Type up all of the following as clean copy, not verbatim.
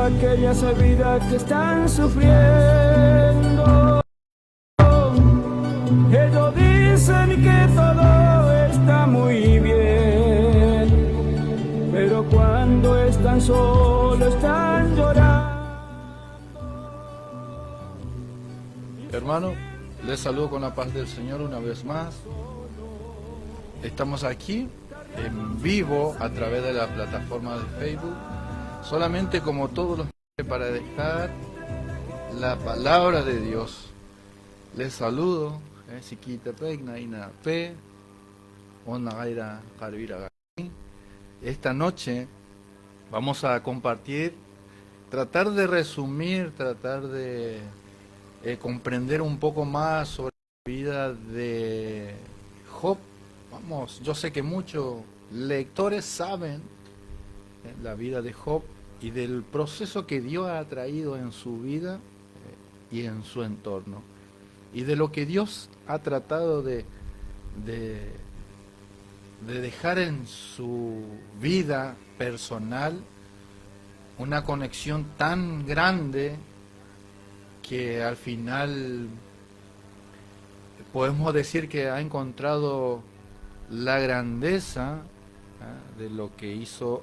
aquellas vidas que están sufriendo. Ellos dicen que todo está muy bien, pero cuando están solos están llorando. Hermano, les saludo con la paz del Señor una vez más. Estamos aquí en vivo a través de la plataforma de Facebook, solamente como todos los días para dejar la palabra de Dios. Les saludo, Siquita Pegna, Ina P, Ona Gaira Carvira. Esta noche vamos a compartir, tratar de resumir, tratar de comprender un poco más sobre la vida de Job. Vamos, yo sé que muchos lectores saben la vida de Job y del proceso que Dios ha traído en su vida y en su entorno, y de lo que Dios ha tratado de dejar en su vida personal una conexión tan grande que al final podemos decir que ha encontrado la grandeza de lo que hizo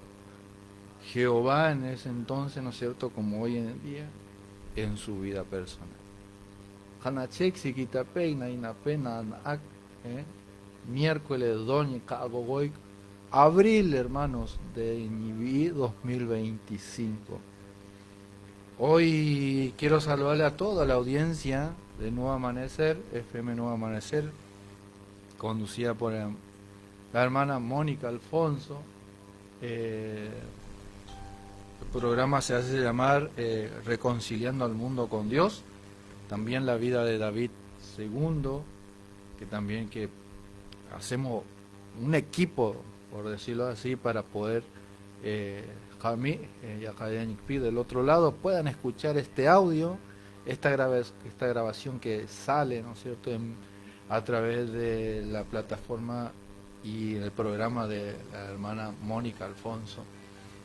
Jehová en ese entonces, ¿no es cierto?, como hoy en día, en su vida personal. Hanachek Sikita Peina Inapena Anak, miércoles Doña Cagogoy, abril, hermanos, de 2025. Hoy quiero saludarle a toda la audiencia de Nuevo Amanecer, FM Nuevo Amanecer, conducida por la hermana Mónica Alfonso. El programa se hace llamar Reconciliando al Mundo con Dios. También la vida de David II, que también que hacemos un equipo, por decirlo así, para poder Jami y Académic del otro lado puedan escuchar este audio, esta grabación que sale, ¿no es cierto?, a través de la plataforma y el programa de la hermana Mónica Alfonso.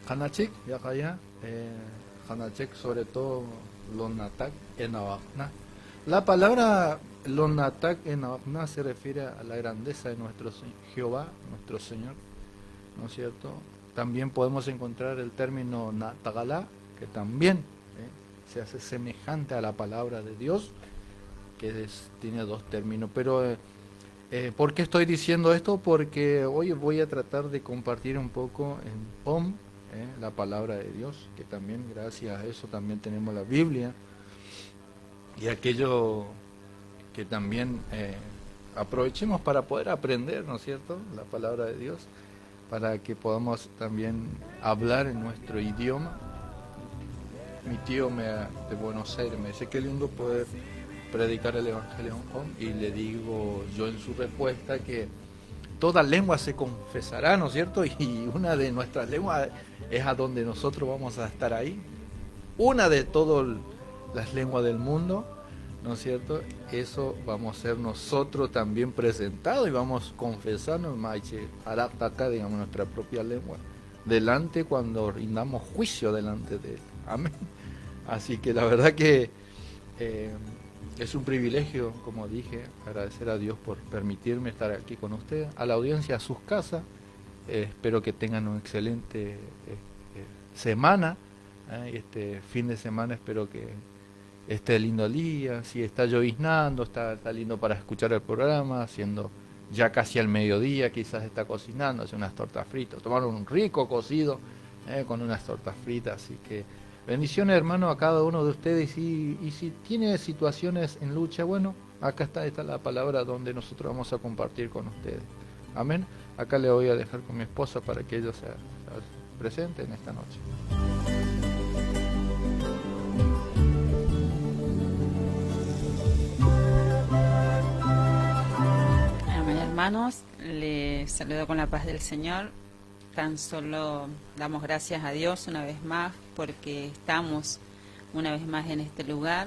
Hanachik, Yakaya, Hanachik, sobre todo Lonatak en Abakna. La palabra Lonatak en Abakna se refiere a la grandeza de nuestro Jehová, nuestro Señor, ¿no es cierto? También podemos encontrar el término Natagalá, que también se hace semejante a la palabra de Dios, que tiene dos términos. Pero ¿por qué estoy diciendo esto? Porque hoy voy a tratar de compartir un poco en POM la palabra de Dios, que también gracias a eso también tenemos la Biblia, y aquello que también aprovechemos para poder aprender, ¿no es cierto?, la palabra de Dios, para que podamos también hablar en nuestro idioma. Mi tío de Buenos Aires me dice que lindo poder predicar el Evangelio en POM, y le digo yo en su respuesta que toda lengua se confesará, ¿no es cierto? Y una de nuestras lenguas es a donde nosotros vamos a estar ahí. Una de todas las lenguas del mundo, ¿no es cierto? Eso vamos a ser nosotros también presentados y vamos a confesarnos, acá, digamos, nuestra propia lengua, delante cuando rindamos juicio delante de Él. Amén. Así que la verdad que es un privilegio, como dije, agradecer a Dios por permitirme estar aquí con ustedes, a la audiencia, a sus casas. Espero que tengan una excelente semana. Este fin de semana espero que esté lindo el día. Si está lloviznando, está lindo para escuchar el programa, siendo ya casi al mediodía, quizás está cocinando, hace unas tortas fritas, tomar un rico cocido con unas tortas fritas. Así que bendiciones, hermano, a cada uno de ustedes, y si tiene situaciones en lucha, bueno, acá está la palabra donde nosotros vamos a compartir con ustedes. Amén. Acá le voy a dejar con mi esposa para que ella sea presente en esta noche. Amén, hermanos, les saludo con la paz del Señor. Tan solo damos gracias a Dios una vez más porque estamos una vez más en este lugar.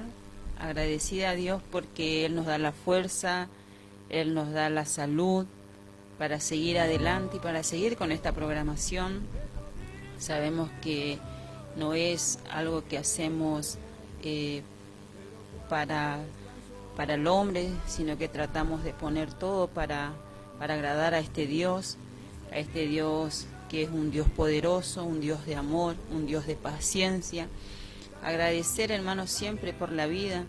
Agradecida a Dios porque Él nos da la fuerza, Él nos da la salud para seguir adelante y para seguir con esta programación. Sabemos que no es algo que hacemos para el hombre, sino que tratamos de poner todo para agradar a este Dios que es un Dios poderoso, un Dios de amor, un Dios de paciencia. Agradecer, hermanos, siempre por la vida,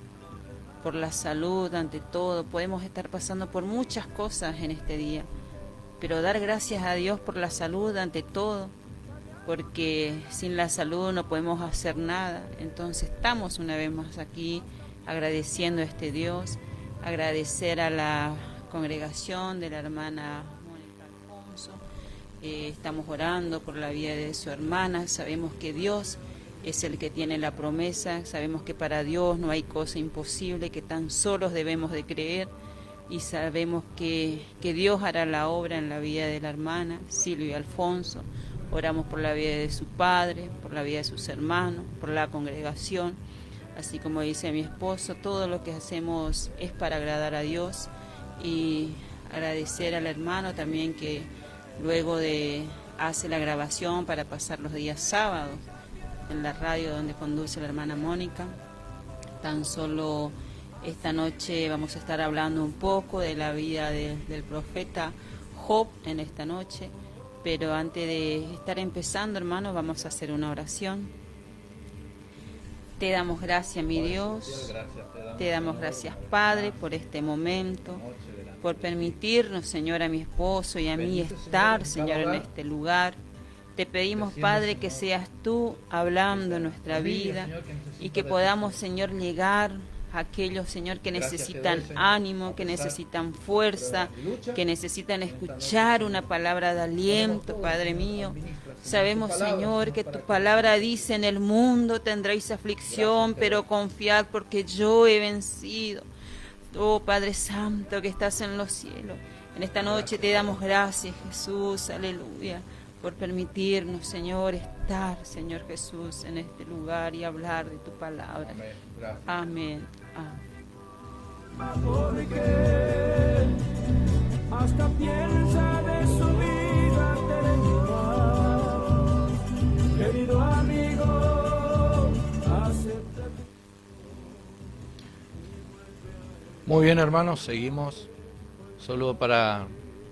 por la salud, ante todo. Podemos estar pasando por muchas cosas en este día, pero dar gracias a Dios por la salud ante todo, porque sin la salud no podemos hacer nada. Entonces estamos una vez más aquí agradeciendo a este Dios, agradecer a la congregación de la hermana Mónica Alfonso. Estamos orando por la vida de su hermana. Sabemos que Dios es el que tiene la promesa, sabemos que para Dios no hay cosa imposible, que tan solos debemos de creer, y sabemos que Dios hará la obra en la vida de la hermana Silvia Alfonso. Oramos por la vida de su padre, por la vida de sus hermanos, por la congregación. Así como dice mi esposo, todo lo que hacemos es para agradar a Dios, y agradecer al hermano también que luego hace la grabación para pasar los días sábados en la radio donde conduce la hermana Mónica. Tan solo esta noche vamos a estar hablando un poco de la vida del profeta Job en esta noche, pero antes de estar empezando, hermanos, vamos a hacer una oración. Te damos gracias, mi Dios, te damos gracias, Padre, por este momento, por permitirnos, Señor, a mi esposo y a mí estar, Señor, en este lugar. Te pedimos, Padre, que seas tú hablando en nuestra vida y que podamos, Señor, llegar a aquellos, Señor, que necesitan ánimo, que necesitan fuerza, que necesitan escuchar una palabra de aliento, Padre mío. Sabemos, Señor, que tu palabra dice: en el mundo tendréis aflicción, pero confiad porque yo he vencido. Oh, Padre Santo, que estás en los cielos, en esta noche te damos gracias, Jesús, aleluya, por permitirnos, Señor, estar, Señor Jesús, en este lugar y hablar de tu palabra. Amén. Porque hasta piensa de su vida terminar. Querido amigo, acepta. Muy bien, hermanos, seguimos. Saludo para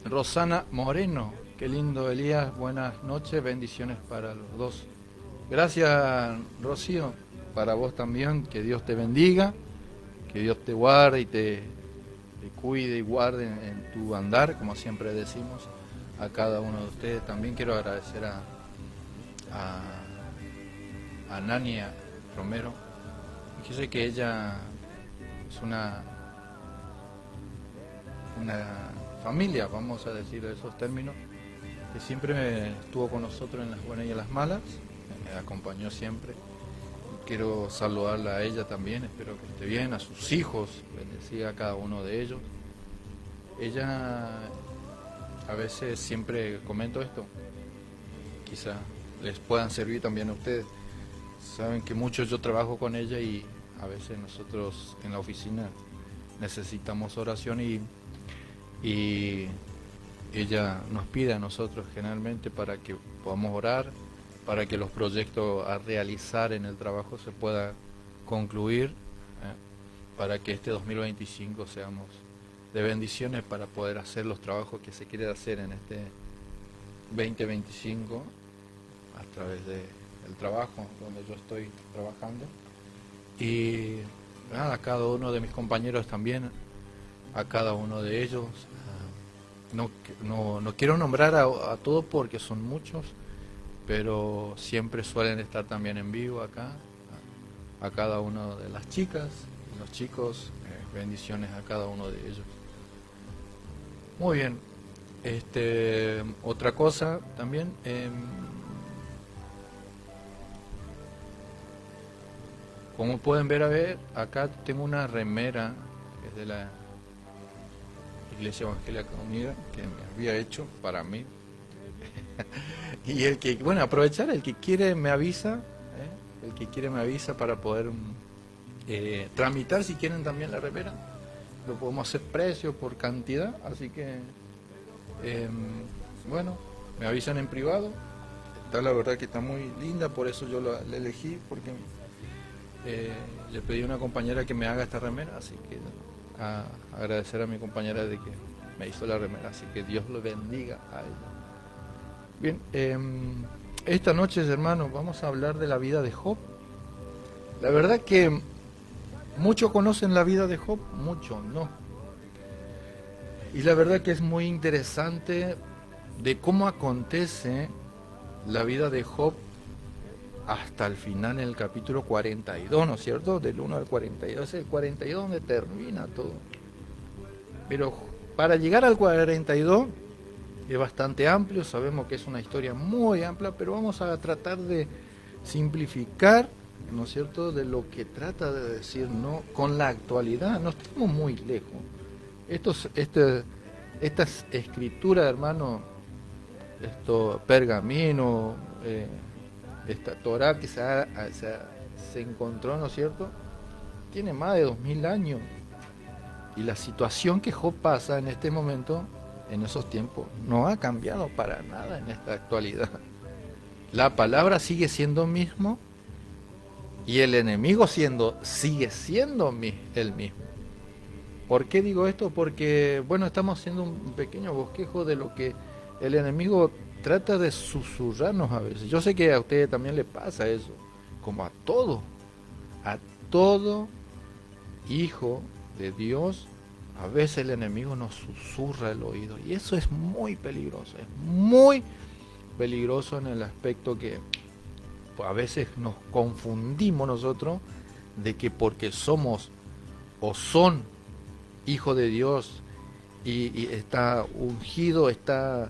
Rosana Moreno. Qué lindo, Elías. Buenas noches, bendiciones para los dos. Gracias, Rocío, para vos también. Que Dios te bendiga, que Dios te guarde y te cuide y guarde en tu andar, como siempre decimos, a cada uno de ustedes. También quiero agradecer a Nania Romero. Yo sé que ella es una familia, vamos a decir de esos términos, que siempre estuvo con nosotros en las buenas y en las malas, me acompañó siempre. Quiero saludarla a ella también, espero que esté bien, a sus hijos, bendecida a cada uno de ellos. Ella, a veces siempre comento esto, quizá les puedan servir también a ustedes. Saben que mucho yo trabajo con ella y a veces nosotros en la oficina necesitamos oración y ella nos pide a nosotros generalmente para que podamos orar, para que los proyectos a realizar en el trabajo se puedan concluir, para que este 2025 seamos de bendiciones para poder hacer los trabajos que se quiere hacer en este 2025 a través del trabajo donde yo estoy trabajando. Y a cada uno de mis compañeros también, a cada uno de ellos. No quiero nombrar a todos porque son muchos, pero siempre suelen estar también en vivo acá, a cada una de las chicas, los chicos, bendiciones a cada uno de ellos. Muy bien, otra cosa también, como pueden ver, acá tengo una remera que es de la Iglesia Evangélica Unida, que me había hecho para mí. Y el que, bueno, aprovechar, el que quiere me avisa, el que quiere me avisa para poder tramitar, si quieren también la remera. Lo podemos hacer precio por cantidad, así que, bueno, me avisan en privado, está, la verdad que está muy linda, por eso yo la elegí, porque le pedí a una compañera que me haga esta remera, así que agradecer a mi compañera de que me hizo la remera, así que Dios lo bendiga a ella. Bien, esta noche, hermanos, vamos a hablar de la vida de Job. La verdad que muchos conocen la vida de Job, muchos no. Y la verdad que es muy interesante de cómo acontece la vida de Job hasta el final en el capítulo 42, ¿no es cierto? Del 1 al 42, es el 42 donde termina todo. Pero para llegar al 42 es bastante amplio, sabemos que es una historia muy amplia, pero vamos a tratar de simplificar, ¿no es cierto?, de lo que trata de decir, ¿no?, con la actualidad. No estamos muy lejos. Estas escrituras, hermano, esto pergamino, esta Torah que se encontró, ¿no es cierto?, tiene más de 2000 años. Y la situación que Job pasa en este momento, en esos tiempos, no ha cambiado para nada en esta actualidad. La palabra sigue siendo mismo y el enemigo sigue siendo el mismo. ¿Por qué digo esto? Porque, bueno, estamos haciendo un pequeño bosquejo de lo que el enemigo trata de susurrarnos a veces. Yo sé que a ustedes también les pasa eso, como a todo hijo de Dios, a veces el enemigo nos susurra el oído, y eso es muy peligroso en el aspecto que a veces nos confundimos nosotros de que porque somos o son hijo de Dios y está ungido, está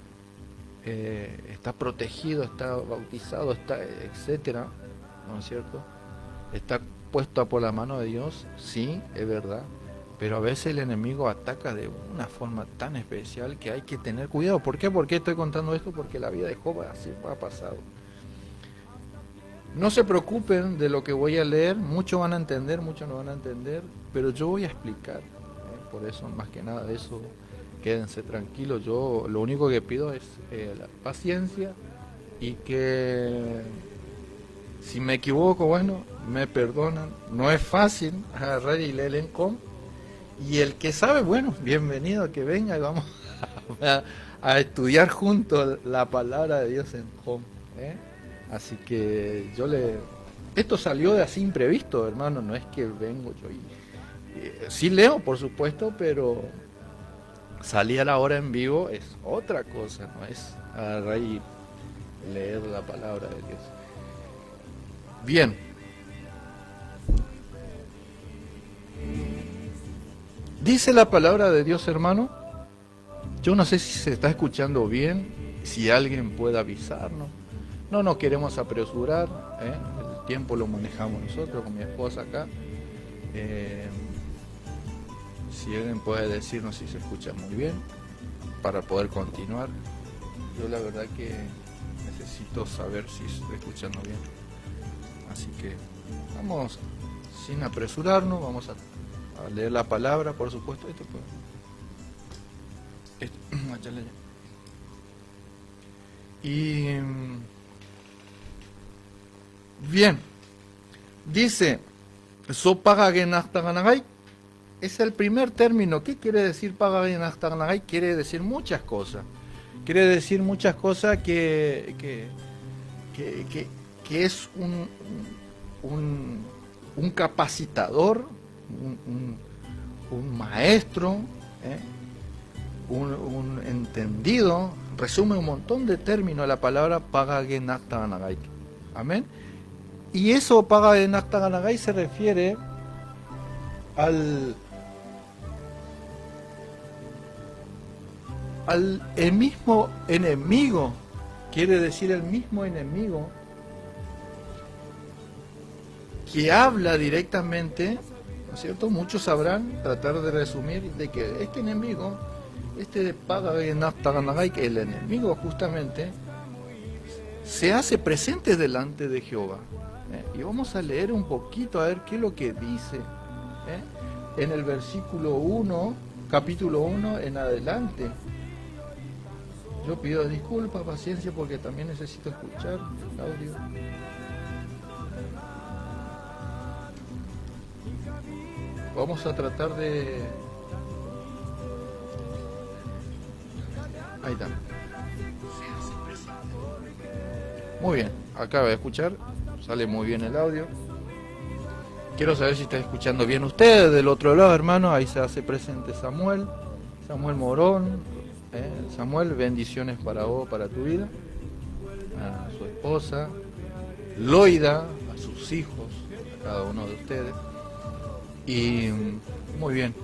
protegido, está bautizado, está etcétera, ¿no es cierto?, está puesto por la mano de Dios, sí, es verdad, pero a veces el enemigo ataca de una forma tan especial que hay que tener cuidado. ¿Por qué? ¿Por qué estoy contando esto? Porque la vida de Job así ha pasado. No se preocupen de lo que voy a leer, muchos van a entender, muchos no van a entender, pero yo voy a explicar, por eso, más que nada de eso, quédense tranquilos. Yo lo único que pido es la paciencia, y que si me equivoco, bueno, me perdonan. No es fácil agarrar y leer en com, y el que sabe, bueno, bienvenido, que venga y vamos a estudiar juntos la palabra de Dios en com, Así que esto salió de así imprevisto, hermano, no es que vengo yo sí leo, por supuesto, pero salir a la hora en vivo es otra cosa, no es agarrar y leer la palabra de Dios. Bien. Dice la palabra de Dios, hermano. Yo no sé si se está escuchando bien, si alguien puede avisarnos. No nos queremos apresurar, el tiempo lo manejamos nosotros con mi esposa acá. Si alguien puede decirnos si se escucha muy bien, para poder continuar. Yo la verdad que necesito saber si se está escuchando bien. Así que vamos sin apresurarnos, vamos a leer la palabra, por supuesto. Y bien, dice Sopagagenachtaganagay, es el primer término. ¿Qué quiere decir Pagagenachtaganagay? Quiere decir muchas cosas. Quiere decir muchas cosas que es un capacitador, un maestro, un entendido. Resume un montón de términos la palabra Pagagenachtaganagay. Amén. Y eso Pagagenachtaganagay se refiere el mismo enemigo, quiere decir el mismo enemigo que habla directamente, ¿no es cierto? Muchos sabrán, tratar de resumir, de que este enemigo, de Pagagenachtaganagay, que el enemigo justamente se hace presente delante de Jehová. Y vamos a leer un poquito a ver qué es lo que dice en el versículo 1, capítulo 1 en adelante. Yo pido disculpas, paciencia, porque también necesito escuchar el audio. Vamos a tratar de... Ahí está. Muy bien, acaba de escuchar, sale muy bien el audio. Quiero saber si está escuchando bien ustedes del otro lado, hermano. Ahí se hace presente Samuel Morón. Samuel, bendiciones para vos, para tu vida, a su esposa, Loida, a sus hijos, a cada uno de ustedes. Y muy bien,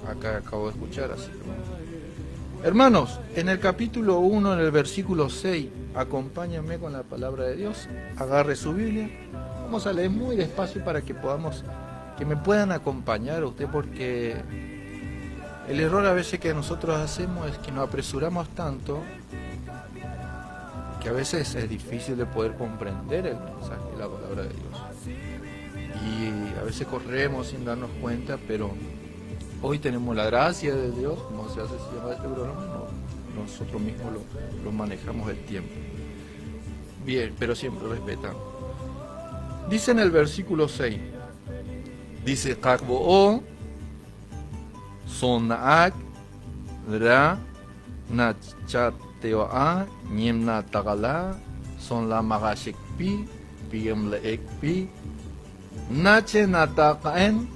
acá acabo de escuchar, así que... Hermanos, en el capítulo 1, en el versículo 6, acompáñenme con la palabra de Dios, agarre su Biblia, vamos a leer muy despacio para que me puedan acompañar a usted, porque el error a veces que nosotros hacemos es que nos apresuramos tanto que a veces es difícil de poder comprender el mensaje de la palabra de Dios. Y a veces corremos sin darnos cuenta, pero hoy tenemos la gracia de Dios, como se hace llamar este programa, nosotros mismos lo manejamos el tiempo. Bien, pero siempre respetamos. Dice en el versículo 6, dice, Kakbo'o, Sonaak, Ra, Nachateoa, Nyemna Tagala, Son la Magashekpi, Piem Leekpi, Nache Natakaen,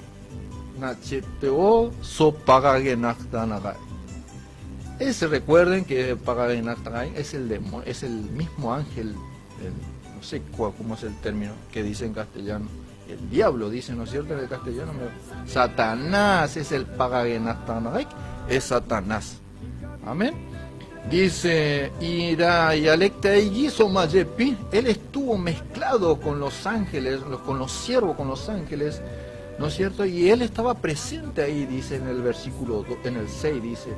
Nacheteo, So Pagagenaktanagay. Recuerden que Pagagenaktanagay es el demonio, es el mismo ángel, no sé cómo es el término que dice en castellano. El diablo dice, ¿no es cierto? En el castellano, Satanás es el Pagagenaktanagay, es Satanás. Amén. Dice, Ira y Alecta y Somayepi, él estuvo mezclado con los ángeles, con los siervos, con los ángeles, ¿no es cierto? Y él estaba presente ahí, dice en el versículo, en el 6, dice,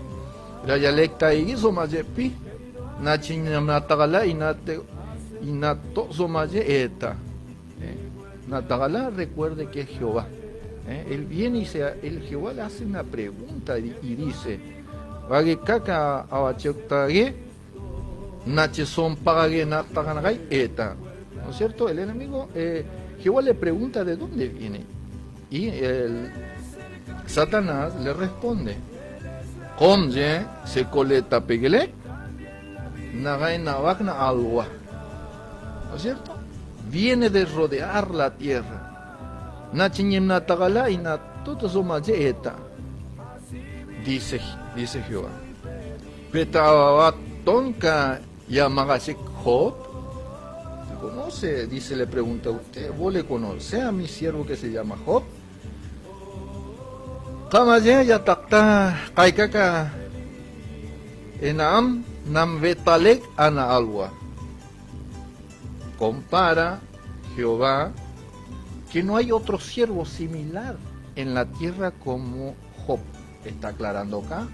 Ira y Alecta y Somayepi, Nachinatagala y Nato Somayeeta. Natagala, recuerde que es Jehová. Él viene y el Jehová le hace una pregunta y dice, Vagekaka awachoktage, Nacheson pagage nataganagai eta. ¿No es cierto? El enemigo, Jehová le pregunta de dónde viene. Y Satanás le responde, Komje se coleta pegele, nagai navagna alwa. ¿No es cierto? Viene de rodear la tierra. Nachinyem natagala y natotosomaje eta. Dice Jehová. Petabatonka Yamagashek Job. ¿Se conoce? Dice, le pregunta a usted. ¿Vos le conoce a mi siervo que se llama Job? Kamaye yatakta kaikaka enam namvetalek ana alwa. Compara Jehová que no hay otro siervo similar en la tierra como Job. Está aclarando acá,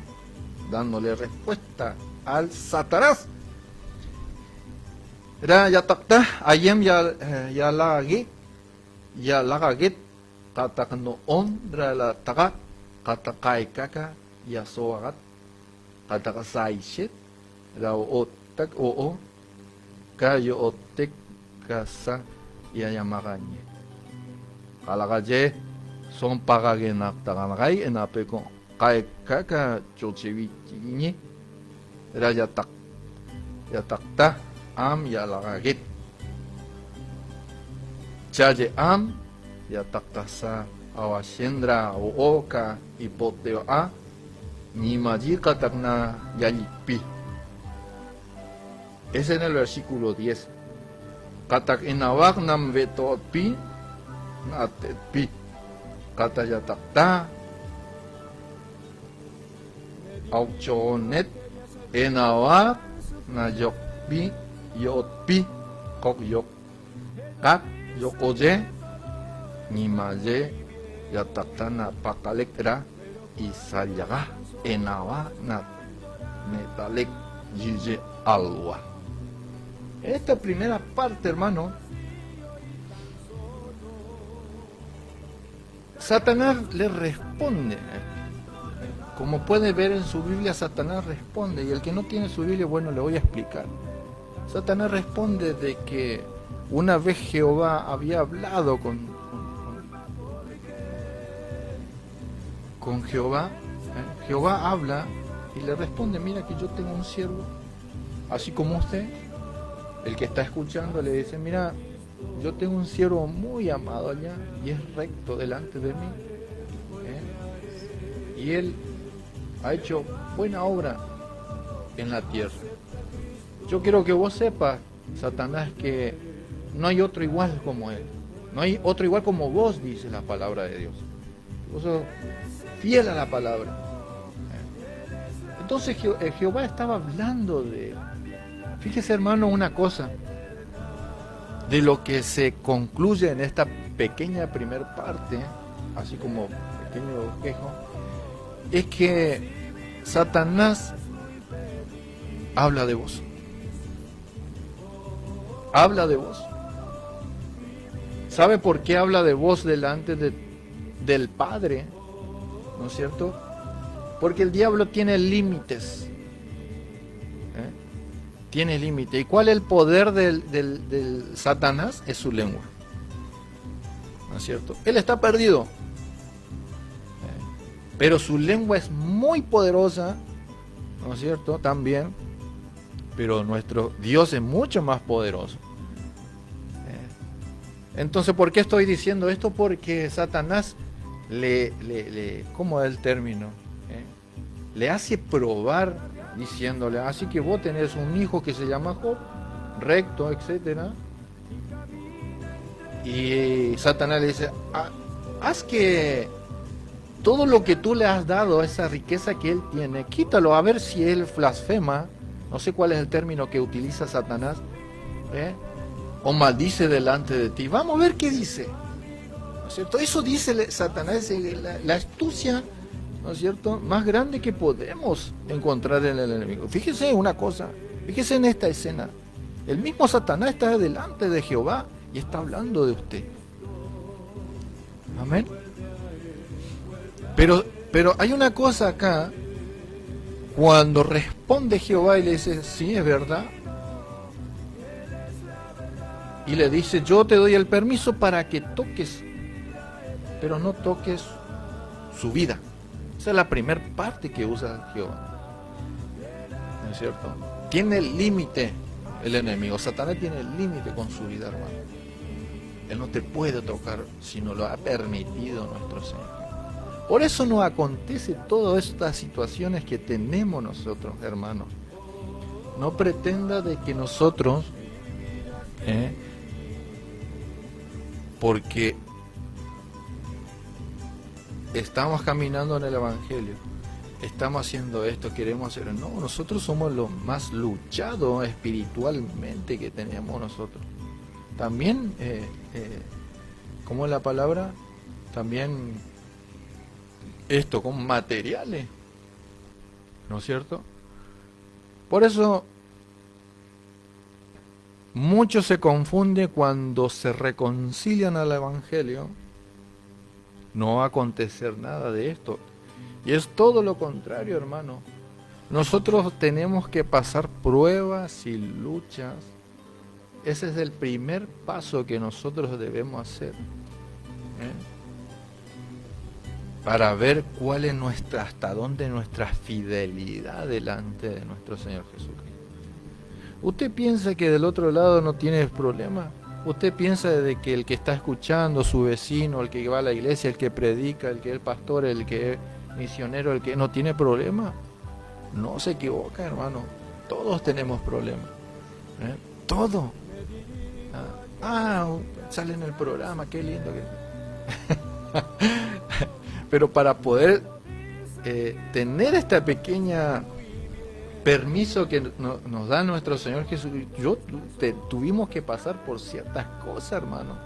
dándole respuesta al Satanás. Ra yatakta ayem yalage yalagaget katakno ondra la taga katakaikaka yasoagat katakasaishet ra otak o kayo otek kasa yayamaganye kalagaje son pagagenak taganagay enapeko Kaikaka chochevichini yatakta am yalagagit chaye am yatakta sa awashendra oka hipoteo a nimaji katakna yalipi. Es en el versículo 10. Katak inawak nam vetotpi natetpi kata yatakta Auchonet enawa na yokpi yotpi kok yok kak yokoje nimaje yatakta na pakalekra isayaga enawa na metalek yije alwa. Esta primera parte, hermano, Satanás le responde como puede ver en su Biblia, Satanás responde, y el que no tiene su Biblia, bueno, le voy a explicar. Satanás responde de que una vez Jehová había hablado con Jehová, Jehová habla y le responde, mira que yo tengo un siervo, así como usted, el que está escuchando le dice, mira, yo tengo un siervo muy amado allá y es recto delante de mí, y él ha hecho buena obra en la tierra. Yo quiero que vos sepas, Satanás, que no hay otro igual como él, no hay otro igual como vos, dice la palabra de Dios. Vos sos fiel a la palabra. Entonces Jehová estaba hablando de él. Fíjese, hermano, una cosa, de lo que se concluye en esta pequeña primer parte, así como pequeño bosquejo, es que Satanás habla de vos. Habla de vos. ¿Sabe por qué habla de vos delante del Padre? ¿No es cierto? Porque el diablo tiene límites. Tiene límite. ¿Y cuál es el poder del Satanás? Es su lengua. ¿No es cierto? Él está perdido. Pero su lengua es muy poderosa, ¿no es cierto? También. Pero nuestro Dios es mucho más poderoso. Entonces, ¿por qué estoy diciendo esto? Porque Satanás ¿cómo es el término? Le hace probar diciéndole, así que vos tenés un hijo que se llama Job, recto, etcétera. Y Satanás le dice, haz que todo lo que tú le has dado, esa riqueza que él tiene, quítalo a ver si él blasfema, no sé cuál es el término que utiliza Satanás, o maldice delante de ti. Vamos a ver qué dice. ¿No es cierto? Eso dice Satanás, la astucia, ¿no es cierto?, más grande que podemos encontrar en el enemigo. Fíjese una cosa, fíjese en esta escena. El mismo Satanás está delante de Jehová y está hablando de usted. Amén. Pero hay una cosa acá, cuando responde Jehová y le dice, sí, es verdad, y le dice, yo te doy el permiso para que toques, pero no toques su vida. Esa es la primera parte que usa Jehová. ¿No es cierto? Tiene límite el enemigo. Satanás tiene límite con su vida, hermano. Él no te puede tocar si no lo ha permitido nuestro Señor. Por eso nos acontece todas estas situaciones que tenemos nosotros, hermanos. No pretenda de que nosotros, porque estamos caminando en el Evangelio, estamos haciendo esto, queremos hacer... No, nosotros somos los más luchados espiritualmente que tenemos nosotros. También, ¿cómo es la palabra? También esto con materiales, ¿no es cierto? Por eso mucho se confunde cuando se reconcilian al Evangelio. No va a acontecer nada de esto. Y es todo lo contrario, hermano. Nosotros tenemos que pasar pruebas y luchas. Ese es el primer paso que nosotros debemos hacer, para ver cuál es hasta dónde nuestra fidelidad delante de nuestro Señor Jesucristo. ¿Usted piensa que del otro lado no tiene problema? ¿Usted piensa de que el que está escuchando, su vecino, el que va a la iglesia, el que predica, el que es pastor, el que es misionero, el que no tiene problema? No se equivoca, hermano. Todos tenemos problemas. Todo. Sale en el programa, qué lindo que... Pero para poder tener esta pequeña permiso que nos da nuestro Señor Jesucristo, tuvimos que pasar por ciertas cosas, hermano,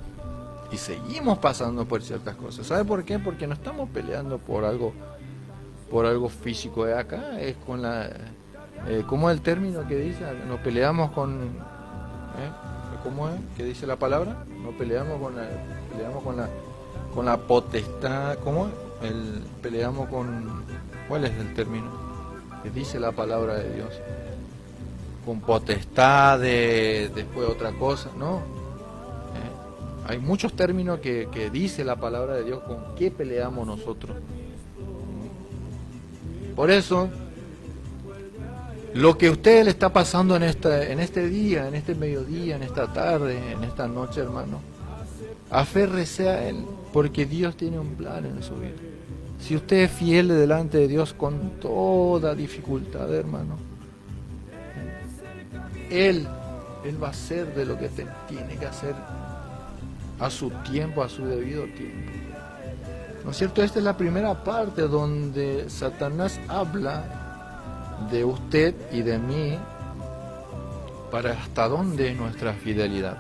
y seguimos pasando por ciertas cosas. ¿Sabe por qué? Porque no estamos peleando por algo físico. Acá es con la ¿cómo es el término que dice? Nos peleamos con ¿cómo es? ¿Qué dice la palabra? Nos peleamos con la potestad, ¿cómo es? Peleamos con... ¿Cuál es el término? Que dice la palabra de Dios. Con potestad, después otra cosa, ¿no? Hay muchos términos que dice la palabra de Dios con qué peleamos nosotros. Por eso, lo que a usted le está pasando en este día, en este mediodía, en esta tarde, en esta noche, hermano, aférrese a Él, porque Dios tiene un plan en su vida. Si usted es fiel delante de Dios con toda dificultad, hermano, Él va a hacer de lo que tiene que hacer a su tiempo, a su debido tiempo. ¿No es cierto? Esta es la primera parte donde Satanás habla de usted y de mí para hasta dónde es nuestra fidelidad.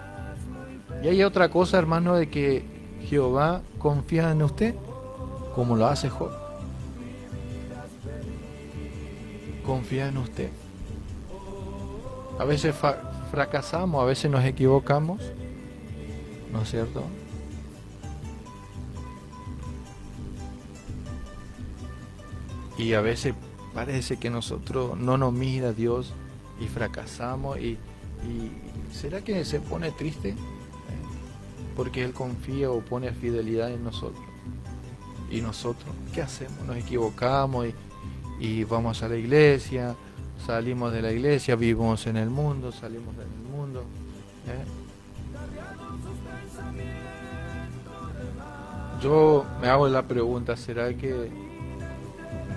Y hay otra cosa, hermano, de que Jehová confía en usted como lo hace Job. Confía en usted. A veces fracasamos, a veces nos equivocamos, ¿no es cierto? Y a veces parece que nosotros no nos mira Dios y fracasamos y ¿será que se pone triste? Porque Él confía o pone fidelidad en nosotros. ¿Y nosotros qué hacemos? Nos equivocamos y vamos a la iglesia, salimos de la iglesia, vivimos en el mundo, salimos del mundo. Yo me hago la pregunta, ¿será que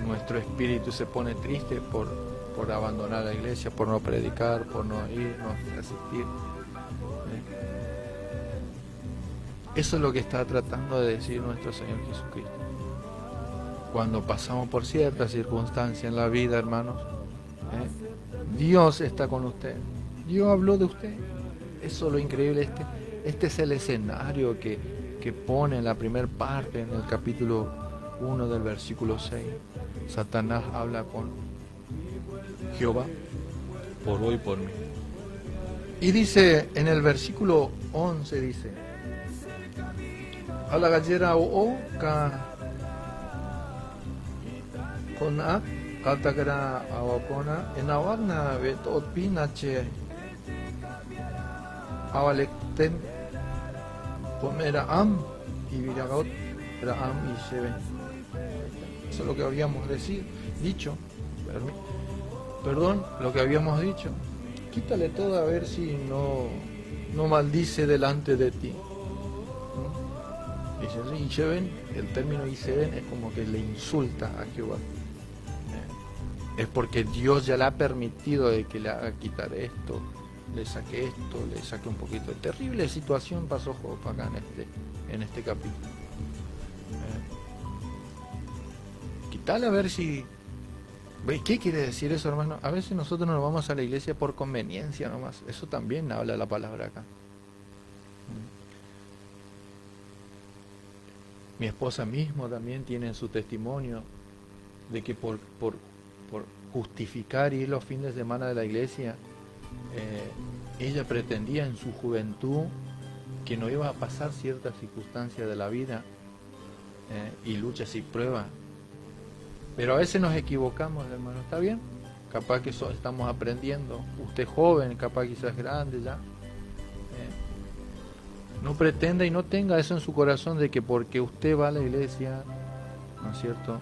nuestro espíritu se pone triste por abandonar la iglesia, por no predicar, por no ir, no asistir? Eso es lo que está tratando de decir nuestro Señor Jesucristo. Cuando pasamos por ciertas circunstancias en la vida, hermanos, Dios está con usted. Dios habló de usted. Eso es lo increíble. Este es el escenario que pone en la primera parte, en el capítulo 1 del versículo 6. Satanás habla con Jehová por hoy, por mí. Y dice en el versículo 11, dice: a la gallera o kona kaltakara awakona enawagna vetot pinache awalekten pomera am y viragot am y se ven. Eso es lo que habíamos dicho. Perdón, lo que habíamos dicho. Quítale todo a ver si no maldice delante de ti. Dice, y se ven, el término y se ven es como que le insulta a Jehová. Es porque Dios ya le ha permitido de que le haga quitar esto, le saque un poquito. Terrible situación pasó Job acá en este capítulo. Quítale a ver si... ¿Qué quiere decir eso, hermano? A veces nosotros nos vamos a la iglesia por conveniencia nomás. Eso también habla la palabra acá. Mi esposa mismo también tiene su testimonio de que por justificar ir los fines de semana de la iglesia, ella pretendía en su juventud que no iba a pasar ciertas circunstancias de la vida y luchas y pruebas. Pero a veces nos equivocamos, hermano, ¿está bien? Capaz que estamos aprendiendo. Usted joven, capaz quizás grande ya. No pretenda y no tenga eso en su corazón de que porque usted va a la iglesia, ¿no es cierto?,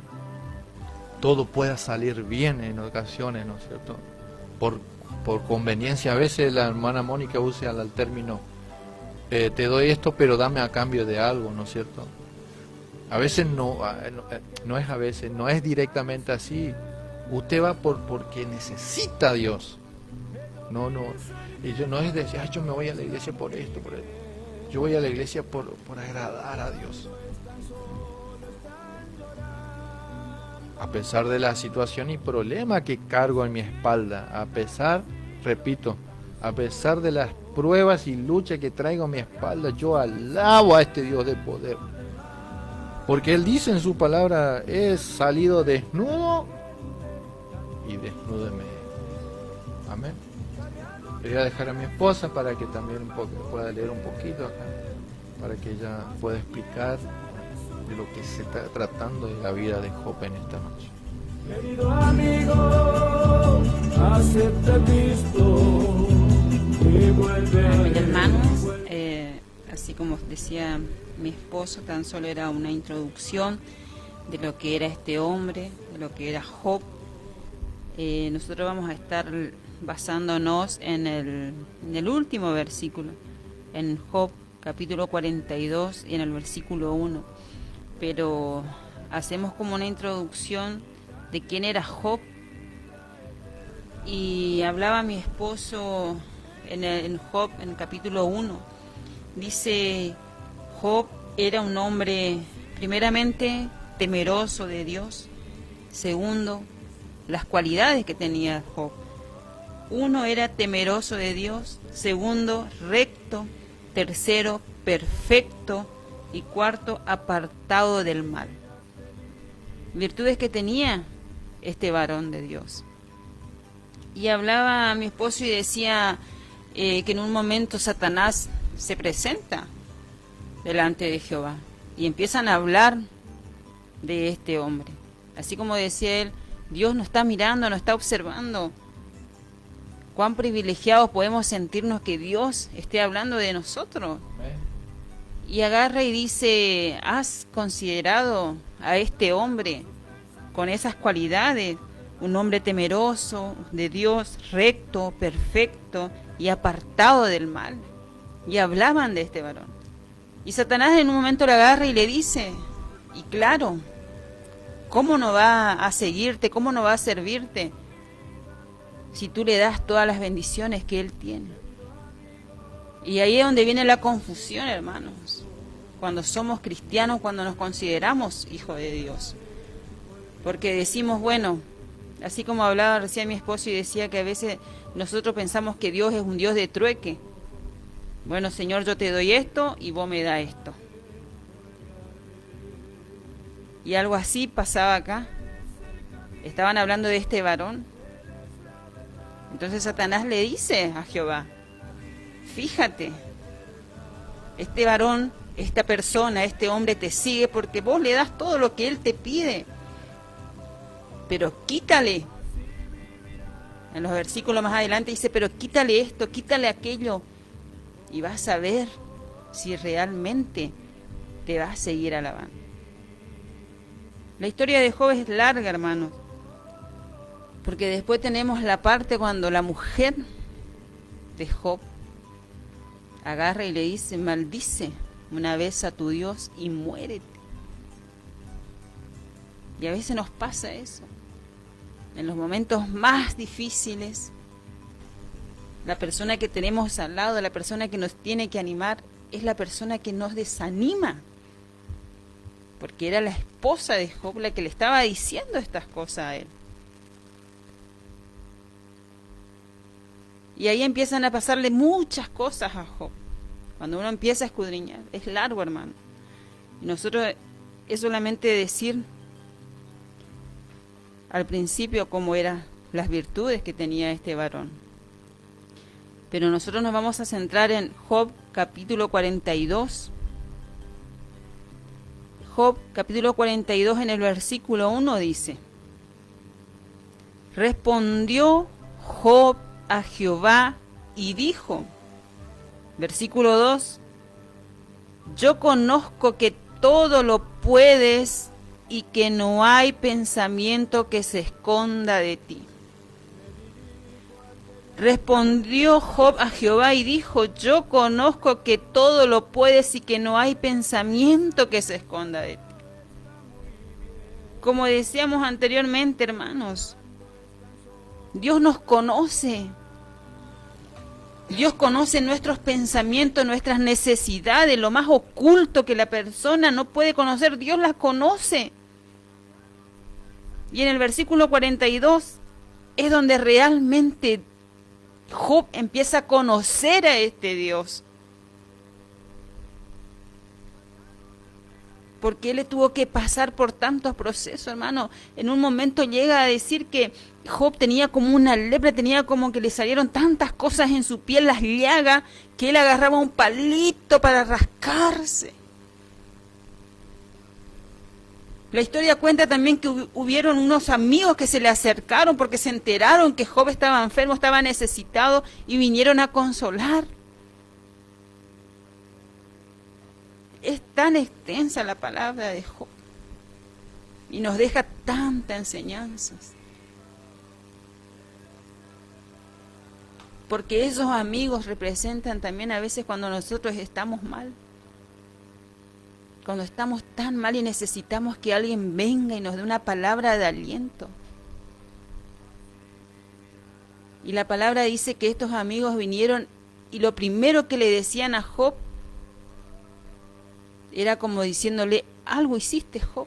todo pueda salir bien en ocasiones, ¿no es cierto? Por conveniencia. A veces la hermana Mónica usa el término, te doy esto pero dame a cambio de algo, ¿no es cierto? A veces no es a veces, no es directamente así. Usted va porque necesita a Dios. No es decir, yo me voy a la iglesia por esto, por esto. Yo voy a la iglesia por agradar a Dios. A pesar de la situación y problema que cargo en mi espalda, a pesar de las pruebas y luchas que traigo en mi espalda, yo alabo a este Dios de poder. Porque Él dice en su palabra, he salido desnudo y desnúdeme. Amén. Voy a dejar a mi esposa para que también pueda leer un poquito acá, para que ella pueda explicar de lo que se está tratando de la vida de Job en esta noche. Querido amigo, acepta a Cristo y vuelve. Mis hermanos, así como decía mi esposo, tan solo era una introducción de lo que era este hombre, de lo que era Job. Nosotros vamos a estar basándonos en el último versículo, en Job capítulo 42 y en el versículo 1, pero hacemos como una introducción de quién era Job. Y hablaba mi esposo en Job, en el capítulo 1, dice: Job era un hombre primeramente temeroso de Dios. Segundo, las cualidades que tenía Job: uno, era temeroso de Dios; segundo, recto; tercero, perfecto; y cuarto, apartado del mal. Virtudes que tenía este varón de Dios. Y hablaba a mi esposo y decía que en un momento Satanás se presenta delante de Jehová y empiezan a hablar de este hombre. Así como decía él, Dios nos está mirando, nos está observando. Cuán privilegiados podemos sentirnos que Dios esté hablando de nosotros. Y agarra y dice: ¿has considerado a este hombre con esas cualidades? Un hombre temeroso de Dios, recto, perfecto y apartado del mal. Y hablaban de este varón. Y Satanás en un momento le agarra y le dice: y claro, ¿cómo no va a seguirte? ¿Cómo no va a servirte si tú le das todas las bendiciones que él tiene? Y ahí es donde viene la confusión, hermanos. Cuando somos cristianos, cuando nos consideramos hijos de Dios. Porque decimos, bueno, así como hablaba recién mi esposo y decía que a veces nosotros pensamos que Dios es un Dios de trueque. Bueno, Señor, yo te doy esto y vos me das esto. Y algo así pasaba acá. Estaban hablando de este varón. Entonces Satanás le dice a Jehová: fíjate, este varón, esta persona, este hombre te sigue porque vos le das todo lo que él te pide. Pero quítale. En los versículos más adelante dice: pero quítale esto, quítale aquello, y vas a ver si realmente te va a seguir alabando. La historia de Job es larga, hermanos, porque después tenemos la parte cuando la mujer de Job agarra y le dice: maldice una vez a tu Dios y muérete. Y a veces nos pasa eso. En los momentos más difíciles, la persona que tenemos al lado, la persona que nos tiene que animar, es la persona que nos desanima. Porque era la esposa de Job la que le estaba diciendo estas cosas a él. Y ahí empiezan a pasarle muchas cosas a Job. Cuando uno empieza a escudriñar, es largo, hermano. Y nosotros es solamente decir al principio cómo eran las virtudes que tenía este varón. Pero nosotros nos vamos a centrar en Job capítulo 42. Job capítulo 42 en el versículo 1 dice: respondió Job a Jehová y dijo, versículo 2, yo conozco que todo lo puedes y que no hay pensamiento que se esconda de ti. Respondió Job a Jehová y dijo, yo conozco que todo lo puedes y que no hay pensamiento que se esconda de ti. Como decíamos anteriormente, hermanos, Dios nos conoce. Dios conoce nuestros pensamientos, nuestras necesidades, lo más oculto que la persona no puede conocer, Dios las conoce. Y en el versículo 42 es donde realmente Job empieza a conocer a este Dios. Porque él le tuvo que pasar por tantos procesos, hermano. En un momento llega a decir que Job tenía como una lepra, tenía como que le salieron tantas cosas en su piel, las llagas, que él agarraba un palito para rascarse. La historia cuenta también que hubieron unos amigos que se le acercaron porque se enteraron que Job estaba enfermo, estaba necesitado y vinieron a consolar. Es tan extensa la palabra de Job y nos deja tantas enseñanzas. Porque esos amigos representan también a veces cuando nosotros estamos mal. Cuando estamos tan mal y necesitamos que alguien venga y nos dé una palabra de aliento. Y la palabra dice que estos amigos vinieron y lo primero que le decían a Job era como diciéndole, algo hiciste, Job.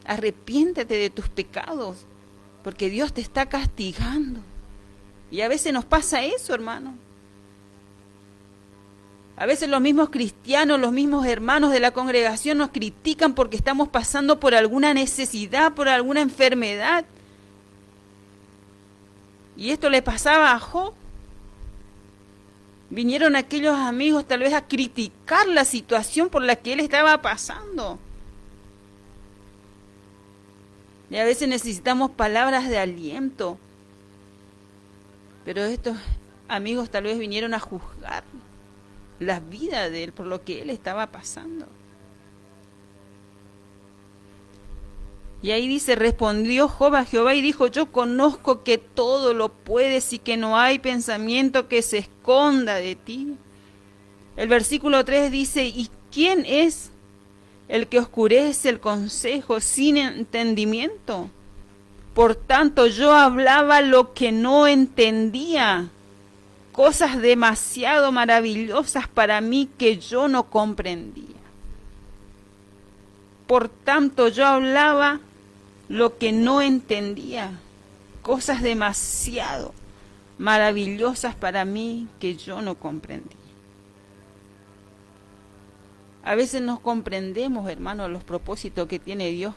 Arrepiéntete de tus pecados, porque Dios te está castigando. Y a veces nos pasa eso, hermano. A veces los mismos cristianos, los mismos hermanos de la congregación nos critican porque estamos pasando por alguna necesidad, por alguna enfermedad. Y esto le pasaba a Job. Vinieron aquellos amigos tal vez a criticar la situación por la que él estaba pasando. Y a veces necesitamos palabras de aliento. Pero estos amigos tal vez vinieron a juzgar la vida de él por lo que él estaba pasando. Y ahí dice, respondió Job a Jehová y dijo, yo conozco que todo lo puedes y que no hay pensamiento que se esconda de ti. El versículo 3 dice, ¿y quién es el que oscurece el consejo sin entendimiento? Por tanto, yo hablaba lo que no entendía, cosas demasiado maravillosas para mí que yo no comprendía. Por tanto, yo hablaba lo que no entendía, cosas demasiado maravillosas para mí que yo no comprendía. A veces no comprendemos, hermanos, los propósitos que tiene Dios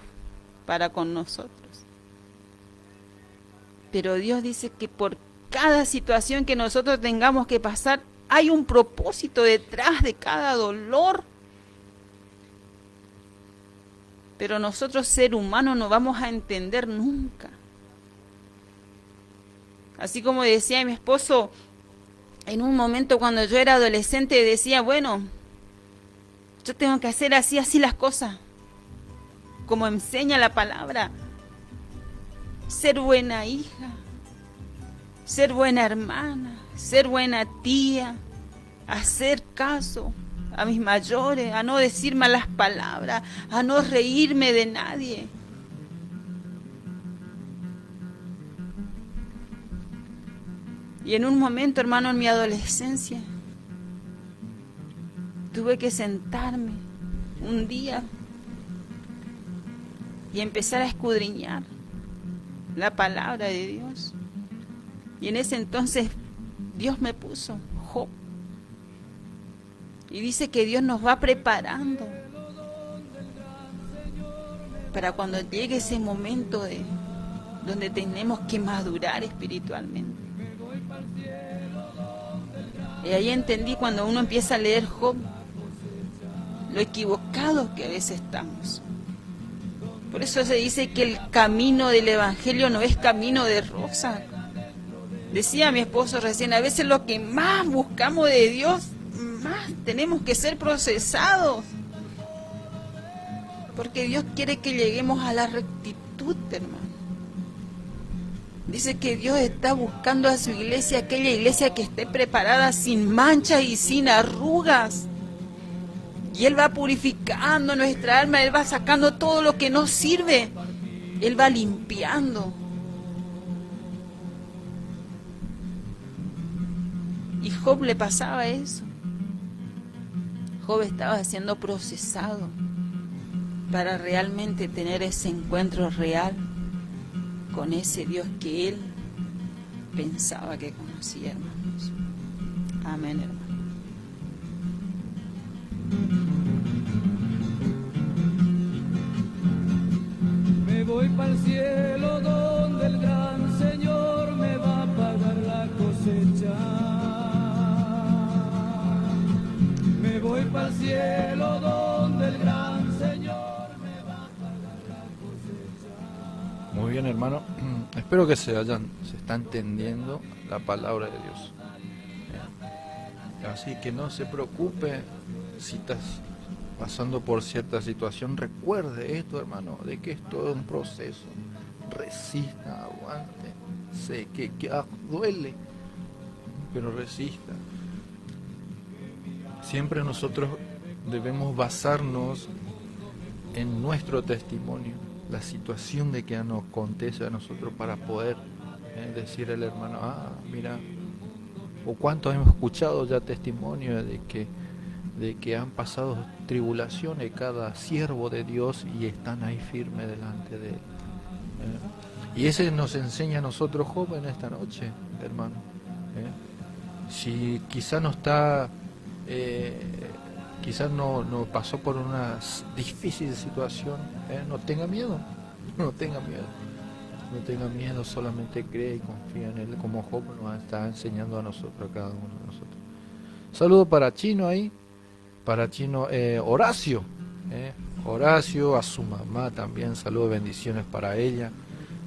para con nosotros. Pero Dios dice que por cada situación que nosotros tengamos que pasar, hay un propósito detrás de cada dolor. Pero nosotros, ser humanos, no vamos a entender nunca. Así como decía mi esposo, en un momento cuando yo era adolescente, decía, bueno, yo tengo que hacer así las cosas, como enseña la palabra. Ser buena hija, ser buena hermana, ser buena tía, hacer caso a mis mayores, a no decir malas palabras, a no reírme de nadie. Y en un momento, hermano, en mi adolescencia, tuve que sentarme un día y empezar a escudriñar la palabra de Dios. Y en ese entonces Dios me puso Job. Y dice que Dios nos va preparando para cuando llegue ese momento donde tenemos que madurar espiritualmente. Y ahí entendí, cuando uno empieza a leer Job, lo equivocados que a veces estamos. Por eso se dice que el camino del Evangelio no es camino de rosa. Decía mi esposo recién, a veces lo que más buscamos de Dios, más tenemos que ser procesados. Porque Dios quiere que lleguemos a la rectitud, hermano. Dice que Dios está buscando a su iglesia, aquella iglesia que esté preparada sin manchas y sin arrugas. Y Él va purificando nuestra alma, Él va sacando todo lo que no sirve. Él va limpiando. Y Job le pasaba eso. Job estaba siendo procesado para realmente tener ese encuentro real con ese Dios que él pensaba que conocía, hermanos. Amén, hermanos. Me voy para el cielo donde el gran Señor me va a pagar la cosecha. Me voy para el cielo donde el gran Señor me va a pagar bien, hermano. Espero que se está entendiendo la palabra de Dios. Así que no se preocupe si estás pasando por cierta situación. Recuerde esto, hermano, de que esto es un proceso. Resista, aguante. Sé que duele, pero resista. Siempre nosotros debemos basarnos en nuestro testimonio, la situación de que nos acontece a nosotros para poder decir al hermano, mira, o cuántos hemos escuchado ya testimonio de que han pasado tribulaciones cada siervo de Dios y están ahí firmes delante de él. Y ese nos enseña a nosotros jóvenes esta noche, hermano. Si quizás no está, quizás no pasó por una difícil situación, no tenga miedo, no tenga miedo. No tenga miedo, solamente cree y confía en Él, como Job nos está enseñando a nosotros, a cada uno de nosotros. Saludo para Chino ahí, para Chino, Horacio, Horacio, a su mamá también, saludos, bendiciones para ella,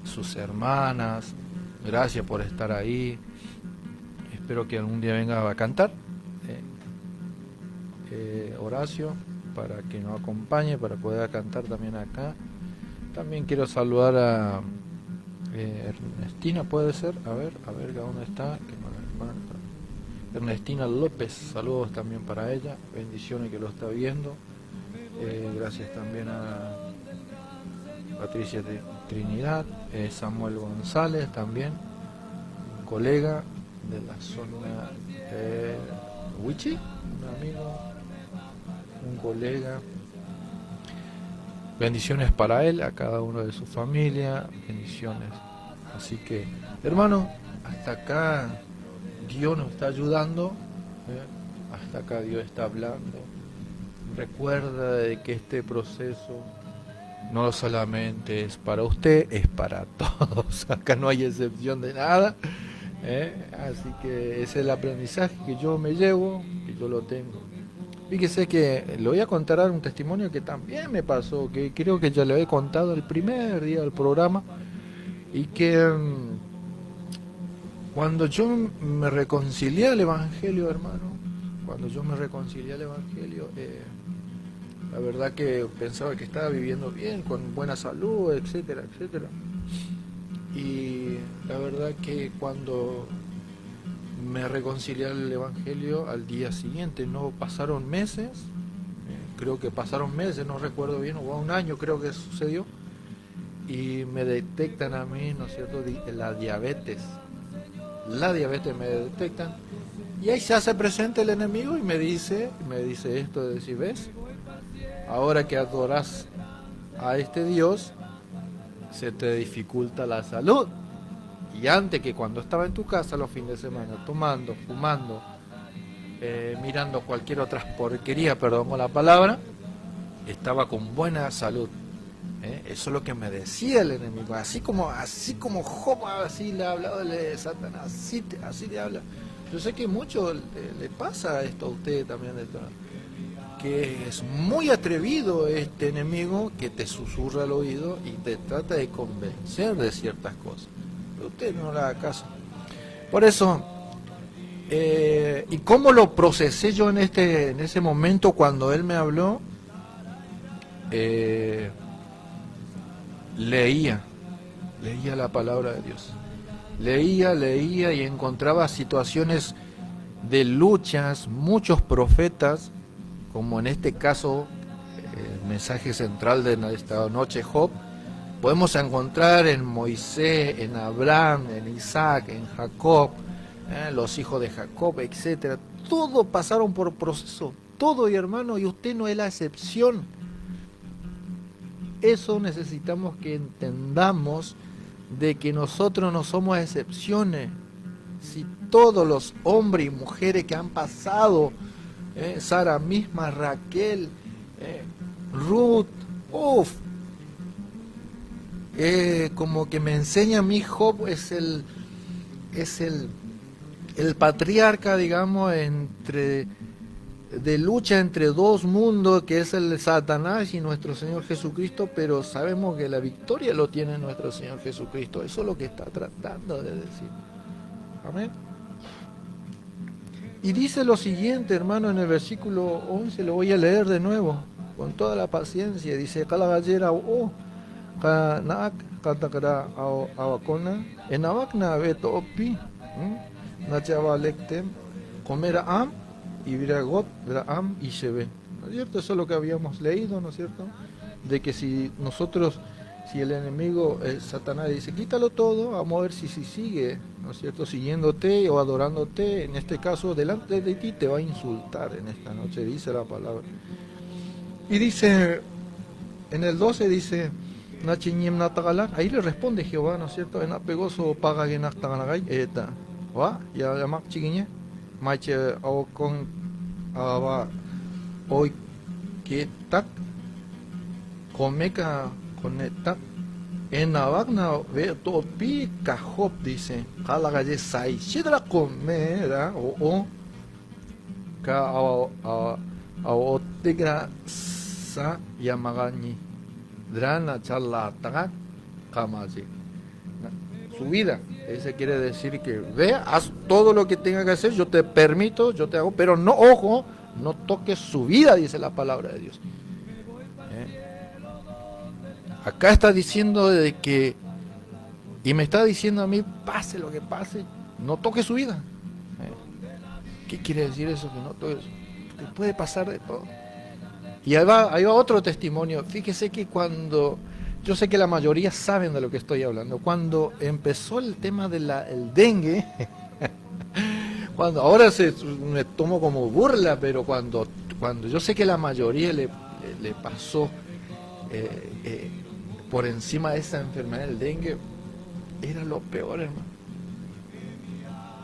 sus hermanas, gracias por estar ahí, espero que algún día venga a cantar, Horacio, para que nos acompañe, para poder cantar también acá. También quiero saludar a Ernestina, puede ser, a ver dónde está, Ernestina López, saludos también para ella, bendiciones que lo está viendo, gracias también a Patricia de Trinidad, Samuel González también, colega de la zona Huichi, un amigo, un colega. Bendiciones para él, a cada uno de su familia, bendiciones. Así que, hermano, hasta acá Dios nos está ayudando, hasta acá Dios está hablando. Recuerda de que este proceso no solamente es para usted, es para todos. Acá no hay excepción de nada. Así que ese es el aprendizaje que yo me llevo, que yo lo tengo. Fíjese que le voy a contar un testimonio que también me pasó, que creo que ya le he contado el primer día del programa, y que cuando yo me reconcilié al Evangelio, hermano, la verdad que pensaba que estaba viviendo bien, con buena salud, etcétera, etcétera. Y la verdad que cuando me reconcilié al Evangelio, al día siguiente, no pasaron meses, creo que pasaron meses, no recuerdo bien, o un año creo que sucedió, y me detectan a mí, ¿no es cierto?, la diabetes me detectan, y ahí se hace presente el enemigo y me dice esto de decir, ¿ves? Ahora que adoras a este Dios, se te dificulta la salud. Y antes, que cuando estaba en tu casa los fines de semana, tomando, fumando, mirando cualquier otra porquería, perdón la palabra, estaba con buena salud. Eso es lo que me decía el enemigo. Así como Job, así le ha hablado de Satanás, así le habla. Yo sé que mucho le pasa esto a usted también, que es muy atrevido este enemigo, que te susurra al oído y te trata de convencer de ciertas cosas. Pero usted no le haga caso. Por eso, ¿y cómo lo procesé yo en ese momento cuando él me habló? Leía la palabra de Dios. Leía y encontraba situaciones de luchas, muchos profetas, como en este caso, el mensaje central de esta noche, Job. Podemos encontrar en Moisés, en Abraham, en Isaac, en Jacob, los hijos de Jacob, etcétera. Todos pasaron por proceso, todo, y hermano, y usted no es la excepción. Eso necesitamos que entendamos, de que nosotros no somos excepciones. Si todos los hombres y mujeres que han pasado, Sara misma, Raquel, Ruth, como que me enseña a mí, Job es el patriarca, digamos, entre de lucha entre dos mundos, que es el Satanás y nuestro Señor Jesucristo, pero sabemos que la victoria lo tiene nuestro Señor Jesucristo. Eso es lo que está tratando de decir. Amén. Y dice lo siguiente, hermano, en el versículo 11, lo voy a leer de nuevo, con toda la paciencia. Dice, Kalagallera o Kanaak Katakara Awakona, Enawakna Beto Opi, Nachaba Lectem, Comera Am, y Viragot, Am y Shebe. ¿No es cierto? Eso es lo que habíamos leído, ¿no es cierto? De que si nosotros, si el enemigo, Satanás, dice, quítalo todo, vamos a ver si sigue, ¿no es cierto? Siguiéndote o adorándote, en este caso, delante de ti te va a insultar en esta noche, dice la palabra. Y dice, en el 12 dice, ahí le responde Jehová, ¿no es cierto? En apegoso paga eta, ¿va? Ya llamak chiquiñe, mache o con aba hoy que tak comeca conecta en Navagna ve topi cajop dice calagalle sai sidra comera o ka a otegra sa yamagani drana charla tagat kamaji su vida. Eso quiere decir que ve, haz todo lo que tenga que hacer, yo te permito, yo te hago, pero no, ojo, no toques su vida, dice la palabra de Dios. Acá está diciendo de que, y me está diciendo a mí, pase lo que pase, no toque su vida. ¿Qué quiere decir eso? Que no toque, que puede pasar de todo. Y ahí va otro testimonio. Fíjese que cuando, yo sé que la mayoría saben de lo que estoy hablando, cuando empezó el tema del dengue, cuando ahora me tomo como burla, pero cuando yo sé que la mayoría le pasó por encima de esa enfermedad del dengue, era lo peor, hermano.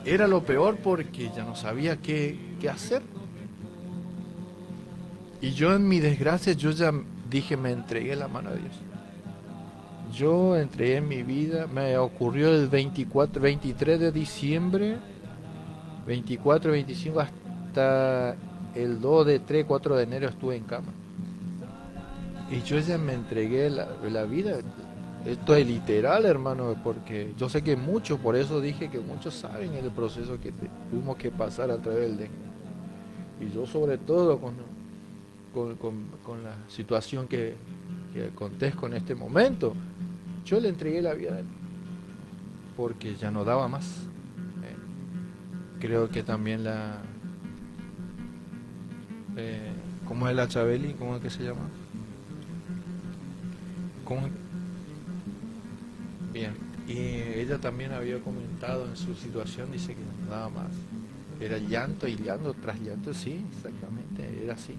Era lo peor porque ya no sabía qué hacer. Y yo en mi desgracia, yo ya dije, me entregué a la mano de Dios. Yo entregué mi vida, me ocurrió el 23 de diciembre, 24, 25, hasta el 2 de 3, 4 de enero estuve en cama. Y yo ya me entregué la vida. Esto es literal, hermano, porque yo sé que muchos, por eso dije que muchos saben el proceso que tuvimos que pasar a través del dengue. Y yo sobre todo con la situación que acontezco en este momento, yo le entregué la vida a él, porque ya no daba más. Creo que también ¿cómo es la Chabeli? ¿Cómo es que se llama? Bien, y ella también había comentado en su situación, dice que no daba más. Era llanto y llanto tras llanto, sí, exactamente, era así.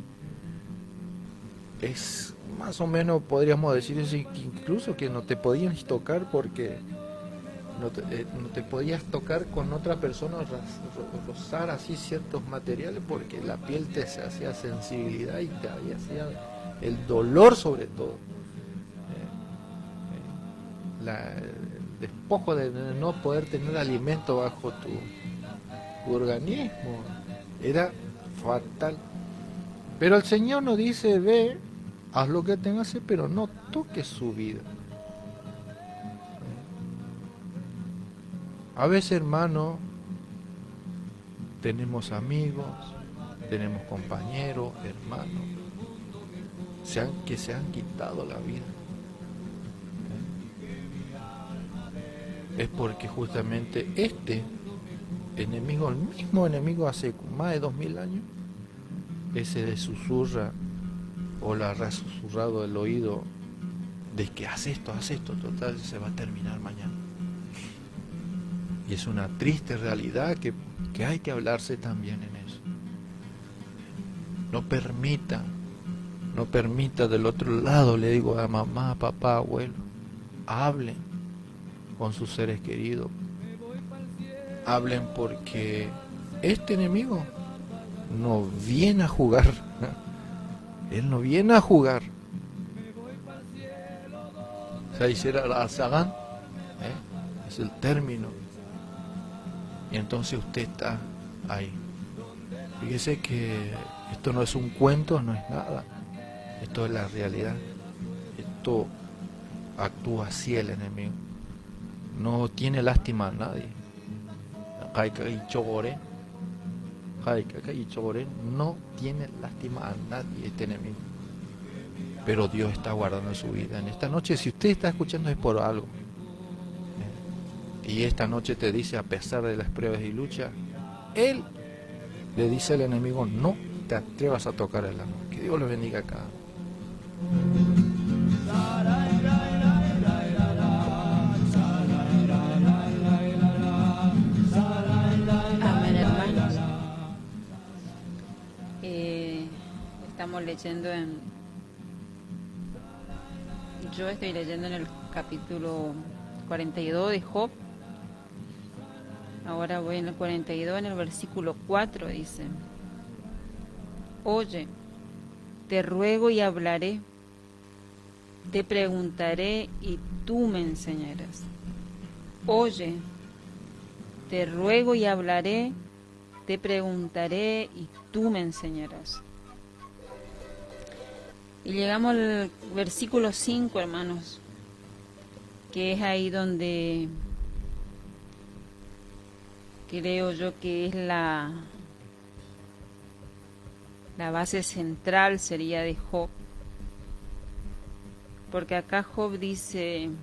Es más o menos, podríamos decir eso, incluso que no te podías tocar porque no te podías tocar con otra persona, rozar así ciertos materiales porque la piel te hacía sensibilidad y te hacía el dolor sobre todo. El despojo de no poder tener alimento bajo tu organismo era fatal. Pero el Señor nos dice, ve, haz lo que tengas que hacer, pero no toques su vida. A veces, hermano, tenemos amigos, tenemos compañeros, hermanos, que se han quitado la vida. Es porque justamente este enemigo, el mismo enemigo hace más de 2000 años, ese le susurra o le ha susurrado el oído de que haz esto, total, se va a terminar mañana. Y es una triste realidad que hay que hablarse también en eso. No permita del otro lado, le digo a mamá, papá, abuelo, hablen con sus seres queridos. Hablen porque este enemigo no viene a jugar. Él no viene a jugar. Sagan, es el término. Y entonces usted está ahí. Fíjese que Esto no es un cuento, no es nada. Esto es la realidad. Esto actúa así el enemigo. No tiene lástima a nadie. No tiene lástima a nadie este enemigo. Pero Dios está guardando su vida. En esta noche, si usted está escuchando, es por algo. Y esta noche te dice, a pesar de las pruebas y luchas, Él le dice al enemigo, no te atrevas a tocar el amor. Que Dios lo bendiga acá. Amén, hermanos. Estamos leyendo yo estoy leyendo en el capítulo 42 de Job. Ahora voy en el 42, en el versículo 4 dice: Oye, te ruego y hablaré, te preguntaré y tú me enseñarás. Oye, te ruego y hablaré, te preguntaré y tú me enseñarás. Y llegamos al versículo 5, hermanos, que es ahí donde creo yo que es la base central sería de Job. Porque acá Job dice en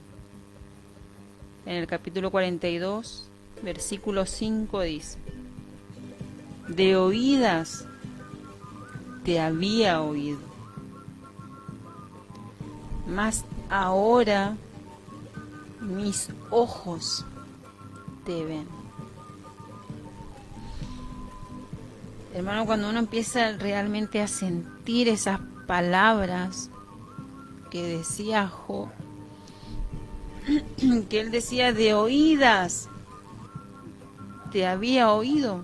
el capítulo 42, versículo 5 dice: de oídas te había oído, mas ahora mis ojos te ven. Hermano, cuando uno empieza realmente a sentir esas palabras que decía Job, que él decía, de oídas te había oído,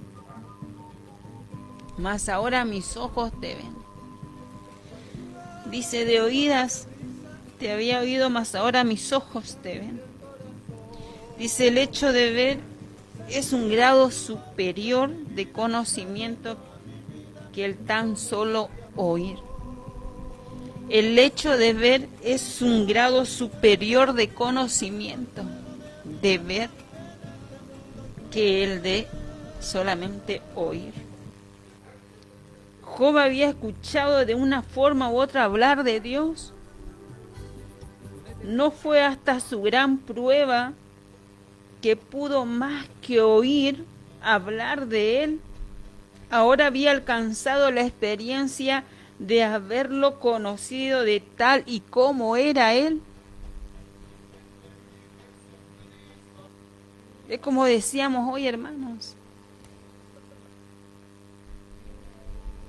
mas ahora mis ojos te ven. Dice, de oídas te había oído, mas ahora mis ojos te ven. Dice, el hecho de ver es un grado superior de conocimiento que el tan solo oír. El hecho de ver es un grado superior de conocimiento, de ver, que el de solamente oír. Job había escuchado de una forma u otra hablar de Dios. No fue hasta su gran prueba que pudo más que oír hablar de Él. Ahora había alcanzado la experiencia de haberlo conocido de tal y como era Él. Es como decíamos hoy, hermanos.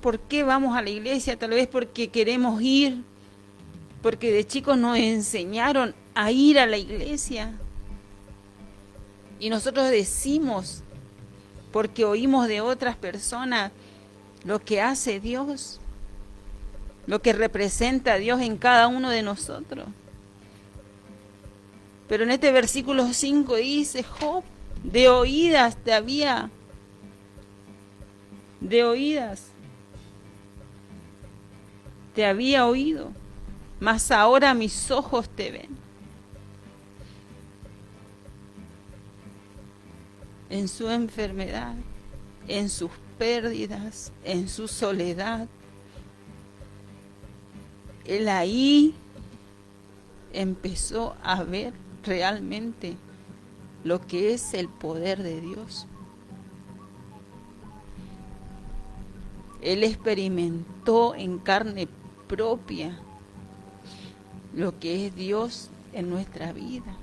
¿Por qué vamos a la iglesia? Tal vez porque queremos ir, porque de chicos nos enseñaron a ir a la iglesia. Y nosotros decimos, porque oímos de otras personas lo que hace Dios, lo que representa a Dios en cada uno de nosotros. Pero en este versículo 5 dice, Job, de oídas te había oído, mas ahora mis ojos te ven. En su enfermedad, en sus pérdidas, en su soledad, él ahí empezó a ver realmente lo que es el poder de Dios. Él experimentó en carne propia lo que es Dios en nuestra vida.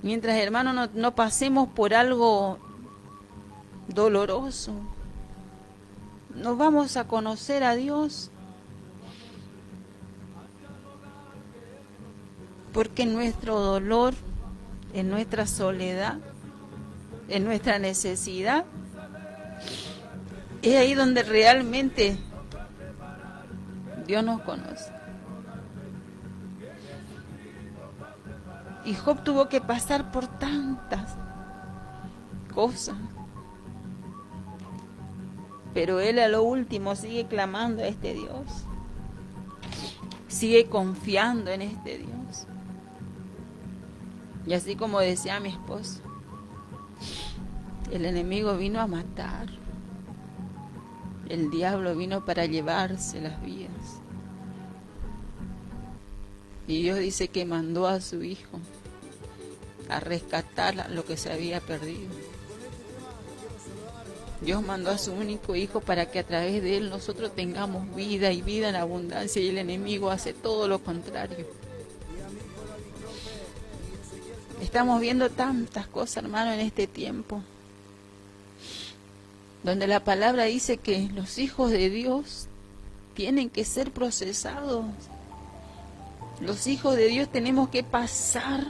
Mientras, hermanos, no pasemos por algo doloroso, no vamos a conocer a Dios. Porque en nuestro dolor, en nuestra soledad, en nuestra necesidad, es ahí donde realmente Dios nos conoce. Y Job tuvo que pasar por tantas cosas. Pero él a lo último sigue clamando a este Dios. Sigue confiando en este Dios. Y así como decía mi esposo, el enemigo vino a matar. El diablo vino para llevarse las vidas. Y Dios dice que mandó a su Hijo a rescatar lo que se había perdido. Dios mandó a su único Hijo para que a través de Él nosotros tengamos vida y vida en abundancia, y el enemigo hace todo lo contrario. Estamos viendo tantas cosas, hermano, en este tiempo, donde la palabra dice que los hijos de Dios tienen que ser procesados. Los hijos de Dios tenemos que pasar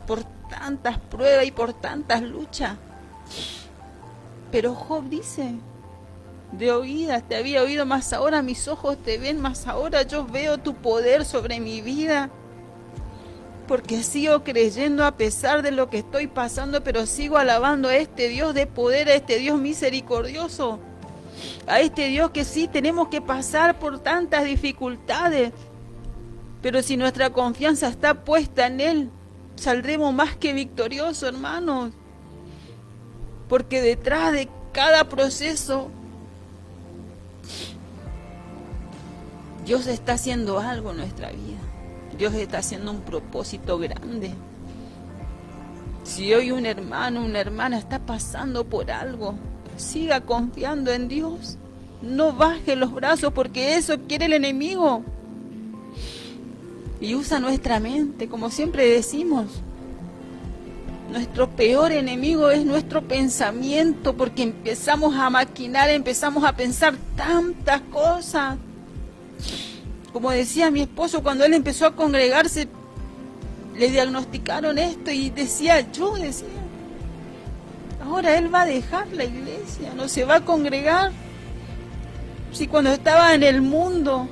por tantas pruebas y por tantas luchas. Pero Job dice, de oídas te había oído, más ahora mis ojos te ven, más ahora yo veo tu poder sobre mi vida. Porque sigo creyendo a pesar de lo que estoy pasando, pero sigo alabando a este Dios de poder, a este Dios misericordioso, a este Dios que sí tenemos que pasar por tantas dificultades, pero si nuestra confianza está puesta en Él, saldremos más que victoriosos, hermanos. Porque detrás de cada proceso, Dios está haciendo algo en nuestra vida. Dios está haciendo un propósito grande. Si hoy un hermano, una hermana está pasando por algo, siga confiando en Dios. No baje los brazos, porque eso quiere el enemigo. Y usa nuestra mente, como siempre decimos. Nuestro peor enemigo es nuestro pensamiento, porque empezamos a maquinar, empezamos a pensar tantas cosas. Como decía mi esposo, cuando él empezó a congregarse, le diagnosticaron esto y decía, ahora él va a dejar la iglesia, no se va a congregar. Si cuando estaba en el mundo,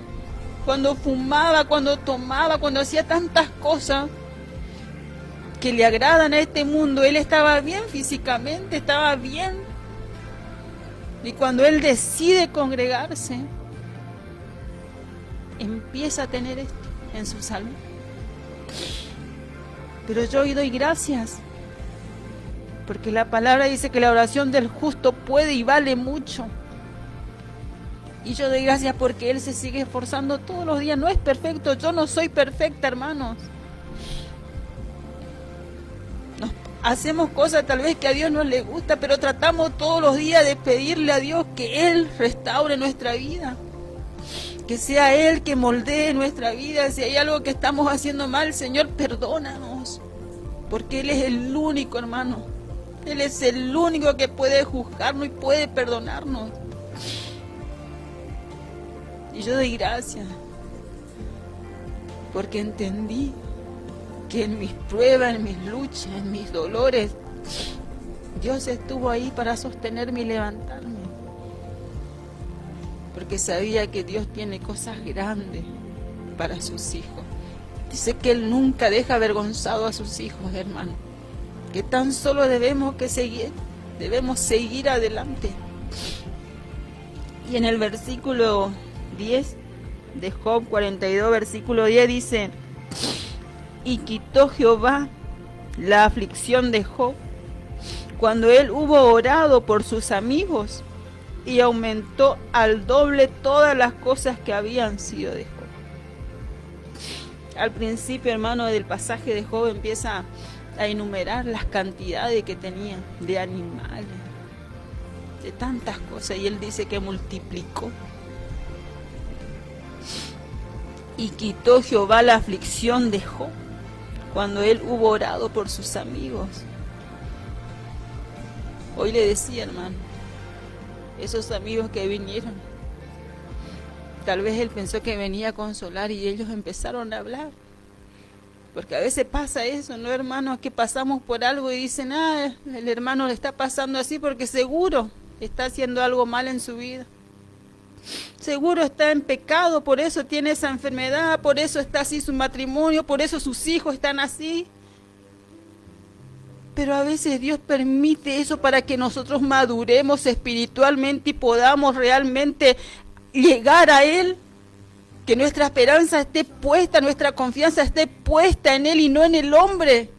cuando fumaba, cuando tomaba, cuando hacía tantas cosas que le agradan a este mundo, él estaba bien físicamente, estaba bien. Y cuando él decide congregarse, empieza a tener esto en su salud. Pero yo hoy doy gracias, porque la palabra dice que la oración del justo puede y vale mucho. Y yo doy gracias porque él se sigue esforzando todos los días. No es perfecto, yo no soy perfecta, hermanos. Hacemos cosas tal vez que a Dios no le gusta, pero tratamos todos los días de pedirle a Dios que Él restaure nuestra vida. Que sea Él que moldee nuestra vida. Si hay algo que estamos haciendo mal, Señor, perdónanos. Porque Él es el único, hermano. Él es el único que puede juzgarnos y puede perdonarnos. Y yo doy gracias. Porque entendí que en mis pruebas, en mis luchas, en mis dolores, Dios estuvo ahí para sostenerme y levantarme. Porque sabía que Dios tiene cosas grandes para sus hijos. Dice que Él nunca deja avergonzado a sus hijos, hermano. Que tan solo debemos seguir adelante. Y en el versículo 10 de Job 42, versículo 10 dice: y quitó Jehová la aflicción de Job cuando él hubo orado por sus amigos, y aumentó al doble todas las cosas que habían sido de Job. Al principio, hermano, del pasaje de Job empieza a enumerar las cantidades que tenía de animales, de tantas cosas, y él dice que multiplicó. Y quitó Jehová la aflicción de Job cuando él hubo orado por sus amigos. Hoy le decía, hermano, esos amigos que vinieron, tal vez él pensó que venía a consolar y ellos empezaron a hablar. Porque a veces pasa eso, ¿no, hermano? Que pasamos por algo y dicen, el hermano le está pasando así porque seguro está haciendo algo mal en su vida. Seguro está en pecado, por eso tiene esa enfermedad, por eso está así su matrimonio, por eso sus hijos están así. Pero a veces Dios permite eso para que nosotros maduremos espiritualmente y podamos realmente llegar a Él. Que nuestra esperanza esté puesta, nuestra confianza esté puesta en Él y no en el hombre.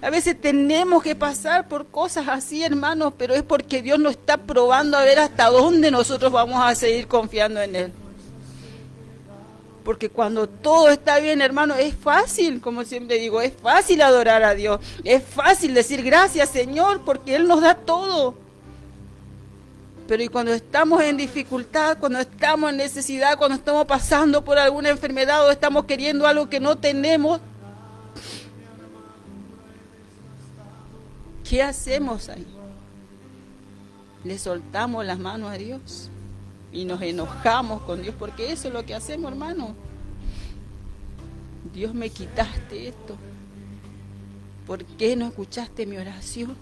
A veces tenemos que pasar por cosas así, hermanos, pero es porque Dios nos está probando a ver hasta dónde nosotros vamos a seguir confiando en Él. Porque cuando todo está bien, hermano, es fácil, como siempre digo, es fácil adorar a Dios. Es fácil decir gracias, Señor, porque Él nos da todo. Pero y cuando estamos en dificultad, cuando estamos en necesidad, cuando estamos pasando por alguna enfermedad o estamos queriendo algo que no tenemos, ¿qué hacemos ahí? Le soltamos las manos a Dios y nos enojamos con Dios, porque eso es lo que hacemos, hermano. Dios, me quitaste esto. ¿Por qué no escuchaste mi oración?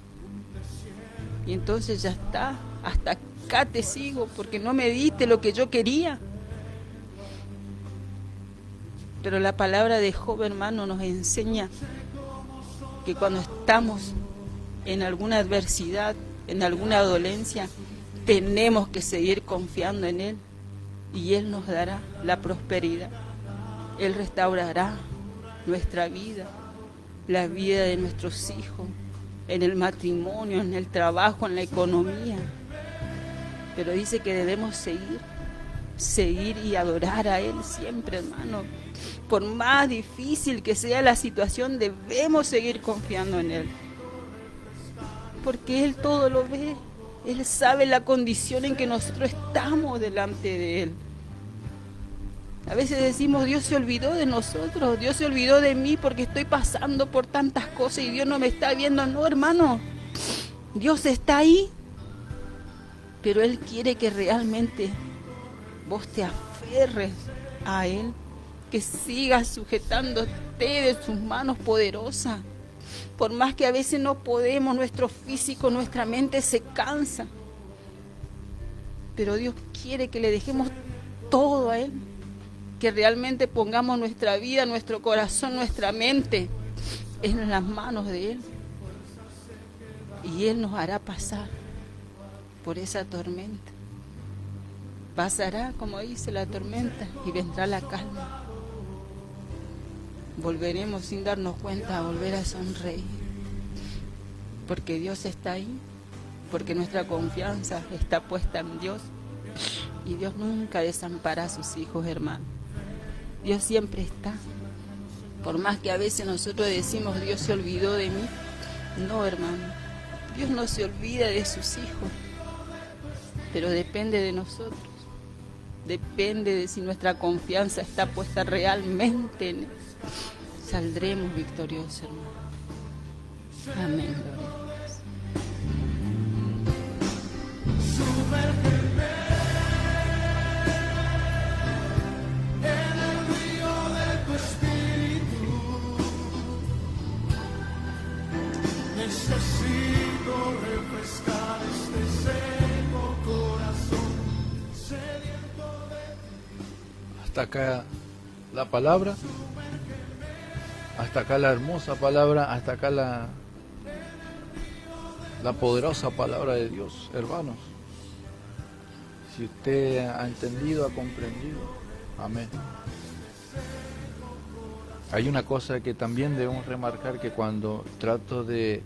Y entonces ya está, hasta acá te sigo, porque no me diste lo que yo quería. Pero la palabra de Job, hermano, nos enseña que cuando estamos en alguna adversidad, en alguna dolencia, tenemos que seguir confiando en Él y Él nos dará la prosperidad. Él restaurará nuestra vida, la vida de nuestros hijos, en el matrimonio, en el trabajo, en la economía. Pero dice que debemos seguir y adorar a Él siempre, hermano. Por más difícil que sea la situación, debemos seguir confiando en Él. Porque Él todo lo ve. Él sabe la condición en que nosotros estamos delante de Él. A veces decimos, Dios se olvidó de nosotros, Dios se olvidó de mí porque estoy pasando por tantas cosas y Dios no me está viendo. No, hermano, Dios está ahí, pero Él quiere que realmente vos te aferres a Él, que sigas sujetándote de sus manos poderosas. Por más que a veces no podemos, nuestro físico, nuestra mente se cansa. Pero Dios quiere que le dejemos todo a Él. Que realmente pongamos nuestra vida, nuestro corazón, nuestra mente en las manos de Él. Y Él nos hará pasar por esa tormenta. Pasará, como dice, la tormenta y vendrá la calma. Volveremos sin darnos cuenta a volver a sonreír, porque Dios está ahí, porque nuestra confianza está puesta en Dios y Dios nunca desampara a sus hijos, hermano. Dios siempre está. Por más que a veces nosotros decimos Dios se olvidó de mí, no, hermano, Dios no se olvida de sus hijos, pero depende de nosotros, depende de si nuestra confianza está puesta realmente en Él. Saldremos victoriosos, hermano. Amén, gloria a Dios. Sumérgeme en el río de tu espíritu. Necesito refrescar este seco corazón sediento de... Hasta acá la palabra. Hasta acá la hermosa palabra, hasta acá la poderosa palabra de Dios, hermanos. Si usted ha entendido, ha comprendido, amén. Hay una cosa que también debemos remarcar, que cuando trato de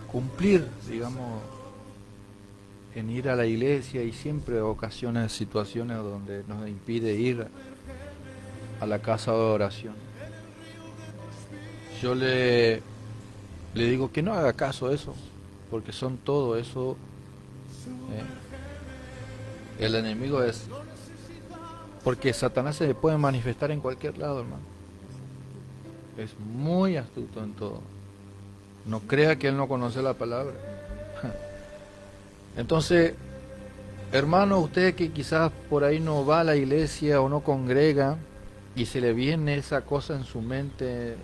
cumplir, digamos, en ir a la iglesia, y siempre ocasiones, situaciones donde nos impide ir a la casa de oración. Yo le digo que no haga caso a eso, porque son todo eso. El enemigo es, porque Satanás se puede manifestar en cualquier lado, hermano. Es muy astuto en todo. No crea que él no conoce la palabra. Entonces, hermano, usted que quizás por ahí no va a la iglesia o no congrega y se le viene esa cosa en su mente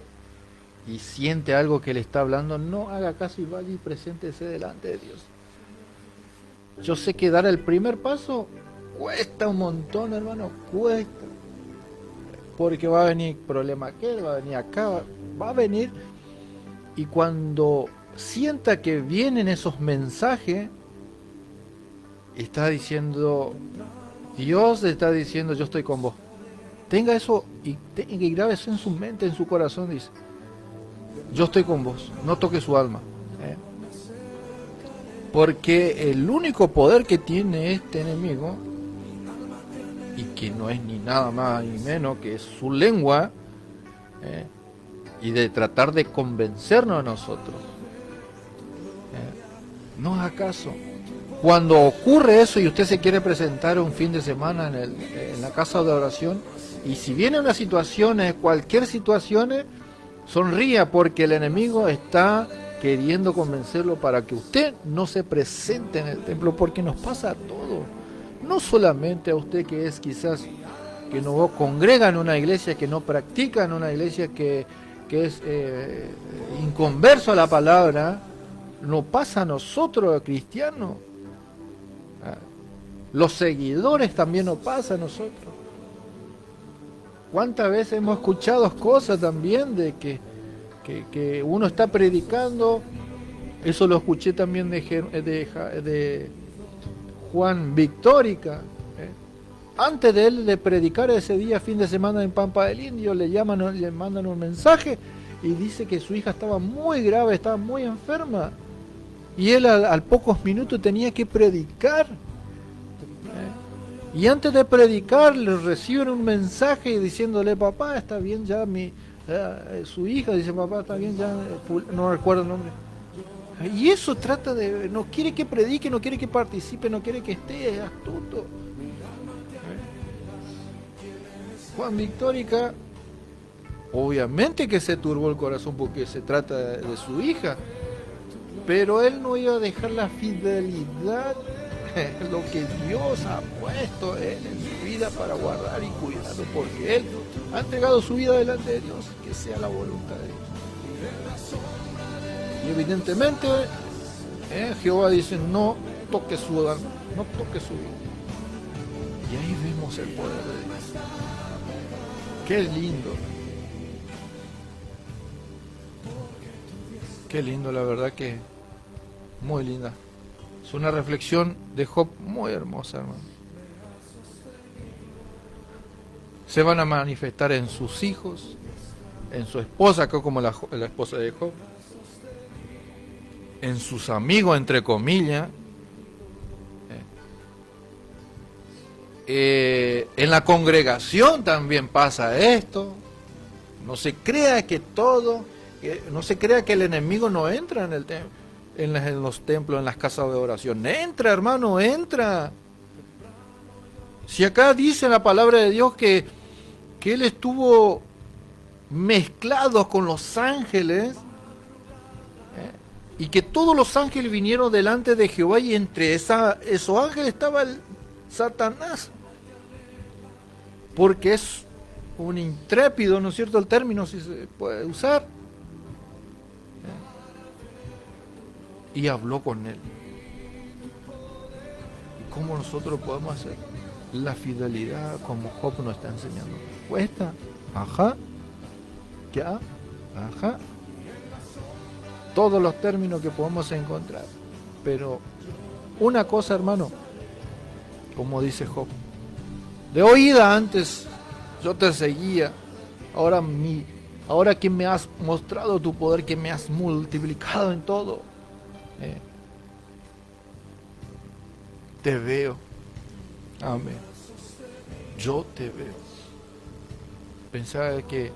y siente algo que le está hablando, no haga caso y vaya y preséntese delante de Dios. Yo sé que dar el primer paso cuesta un montón, hermano, cuesta. porque va a venir problema aquel, va a venir acá, va a venir, y cuando sienta que vienen esos mensajes, está diciendo, Dios está diciendo, yo estoy con vos. Tenga eso y grabe eso en su mente, en su corazón, dice, yo estoy con vos, no toque su alma. Porque el único poder que tiene este enemigo, y que no es ni nada más ni menos que es su lengua, y de tratar de convencernos a nosotros. ¿No es acaso? Cuando ocurre eso y usted se quiere presentar un fin de semana en la casa de oración, y si viene una situación, cualquier situación, sonría, porque el enemigo está queriendo convencerlo para que usted no se presente en el templo, porque nos pasa a todos, no solamente a usted que es quizás que no congrega en una iglesia, que no practica en una iglesia, que es inconverso a la palabra, no pasa a nosotros cristianos, los seguidores también nos pasa a nosotros. ¿Cuántas veces hemos escuchado cosas también de que uno está predicando? Eso lo escuché también de Juan Victórica. Antes de él de predicar ese día, fin de semana en Pampa del Indio, le mandan un mensaje y dice que su hija estaba muy grave, estaba muy enferma. Y él al pocos minutos tenía que predicar. Y antes de predicar le reciben un mensaje diciéndole, papá, está bien ya su hija, dice, papá, está bien ya, no recuerdo el nombre. Y eso trata de, no quiere que predique, no quiere que participe, no quiere que esté, es astuto. Juan Victórica, obviamente que se turbó el corazón porque se trata de su hija, pero él no iba a dejar la fidelidad, lo que Dios ha puesto en su vida para guardar y cuidarlo, porque él ha entregado su vida delante de Dios, que sea la voluntad de Dios. Y evidentemente Jehová dice, no toque su alma, no toque su vida. Y ahí vemos el poder de Dios. Qué lindo. Qué lindo, la verdad que muy linda. Es una reflexión de Job muy hermosa, hermano. Se van a manifestar en sus hijos, en su esposa, acá como la esposa de Job, en sus amigos, entre comillas, en la congregación también pasa esto. No se crea que no se crea que el enemigo no entra en el templo. En los templos, en las casas de oración. Entra, hermano, entra. Si acá dice la palabra de Dios que él estuvo mezclado con los ángeles, y que todos los ángeles vinieron delante de Jehová, y entre esos ángeles estaba el Satanás. Porque es un intrépido, ¿no es cierto el término, si se puede usar? Y habló con él. ¿Y cómo nosotros podemos hacer? La fidelidad, como Job nos está enseñando. Cuesta, ajá, ya, ajá. Todos los términos que podemos encontrar. Pero una cosa, hermano, como dice Job, de oída antes yo te seguía, ahora que me has mostrado tu poder, que me has multiplicado en todo, te veo. Amén. Yo te veo. Pensaba que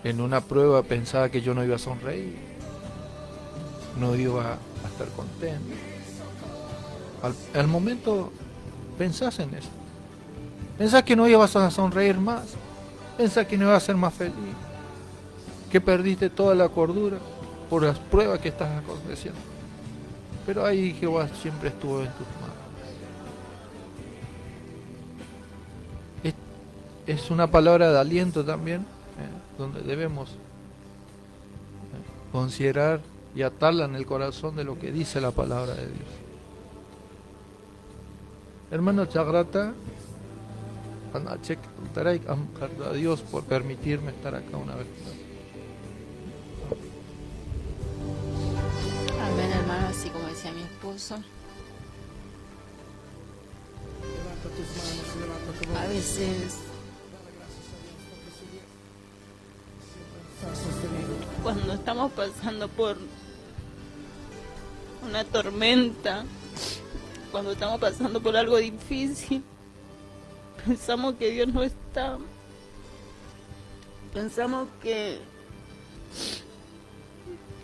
en una prueba pensaba que yo no iba a sonreír, no iba a estar contento. Al momento pensás en eso. Pensás que no ibas a sonreír más. Pensás que no ibas a ser más feliz. Que perdiste toda la cordura por las pruebas que estás aconteciendo. Pero ahí Jehová siempre estuvo en tus manos. Es una palabra de aliento también, donde debemos considerar y atarla en el corazón de lo que dice la palabra de Dios. Hermano Chagrata, a Dios por permitirme estar acá una vez más. Amén, hermano, así como decía mi esposo. A veces, cuando estamos pasando por una tormenta, cuando estamos pasando por algo difícil, pensamos que Dios no está. Pensamos que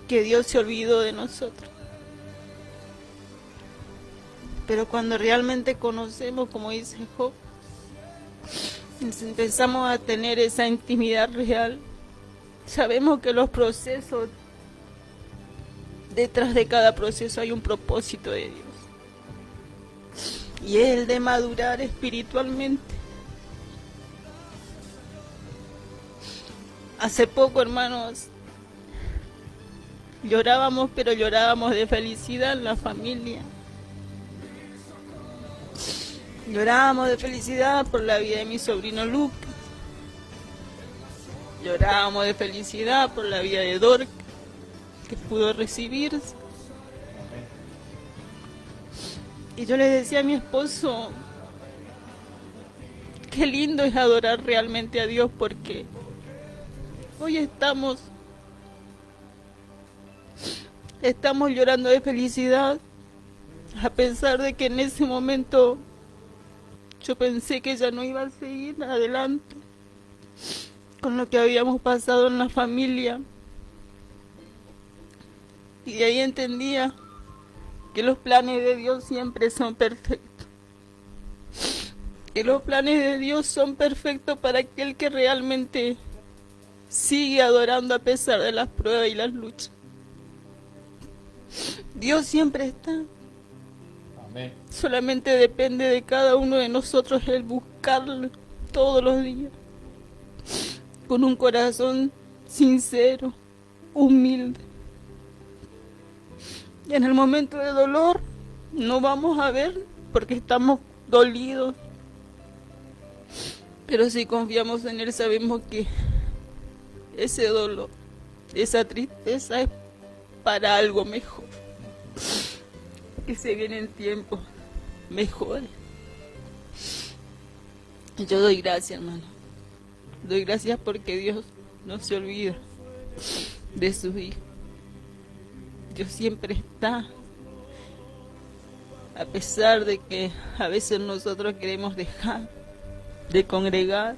Dios se olvidó de nosotros. Pero cuando realmente conocemos, como dice Job, empezamos a tener esa intimidad real, sabemos que los procesos, detrás de cada proceso hay un propósito de Dios. Y es el de madurar espiritualmente. Hace poco, hermanos, llorábamos, pero llorábamos de felicidad en la familia. Llorábamos de felicidad por la vida de mi sobrino Lucas. Llorábamos de felicidad por la vida de Dorca, que pudo recibirse. Y yo le decía a mi esposo, qué lindo es adorar realmente a Dios, porque hoy estamos llorando de felicidad, a pesar de que en ese momento yo pensé que ya no iba a seguir adelante con lo que habíamos pasado en la familia. Y de ahí entendía que los planes de Dios siempre son perfectos. Que los planes de Dios son perfectos para aquel que realmente sigue adorando a pesar de las pruebas y las luchas. Dios siempre está. Amén. Solamente depende de cada uno de nosotros el buscarlo todos los días, con un corazón sincero, humilde. Y en el momento de dolor no vamos a ver porque estamos dolidos, pero si confiamos en Él sabemos que ese dolor, esa tristeza es para algo mejor, que se vienen tiempos mejores. Yo doy gracias, hermano. Doy gracias porque Dios no se olvida de sus hijos. Dios siempre está, a pesar de que a veces nosotros queremos dejar de congregar,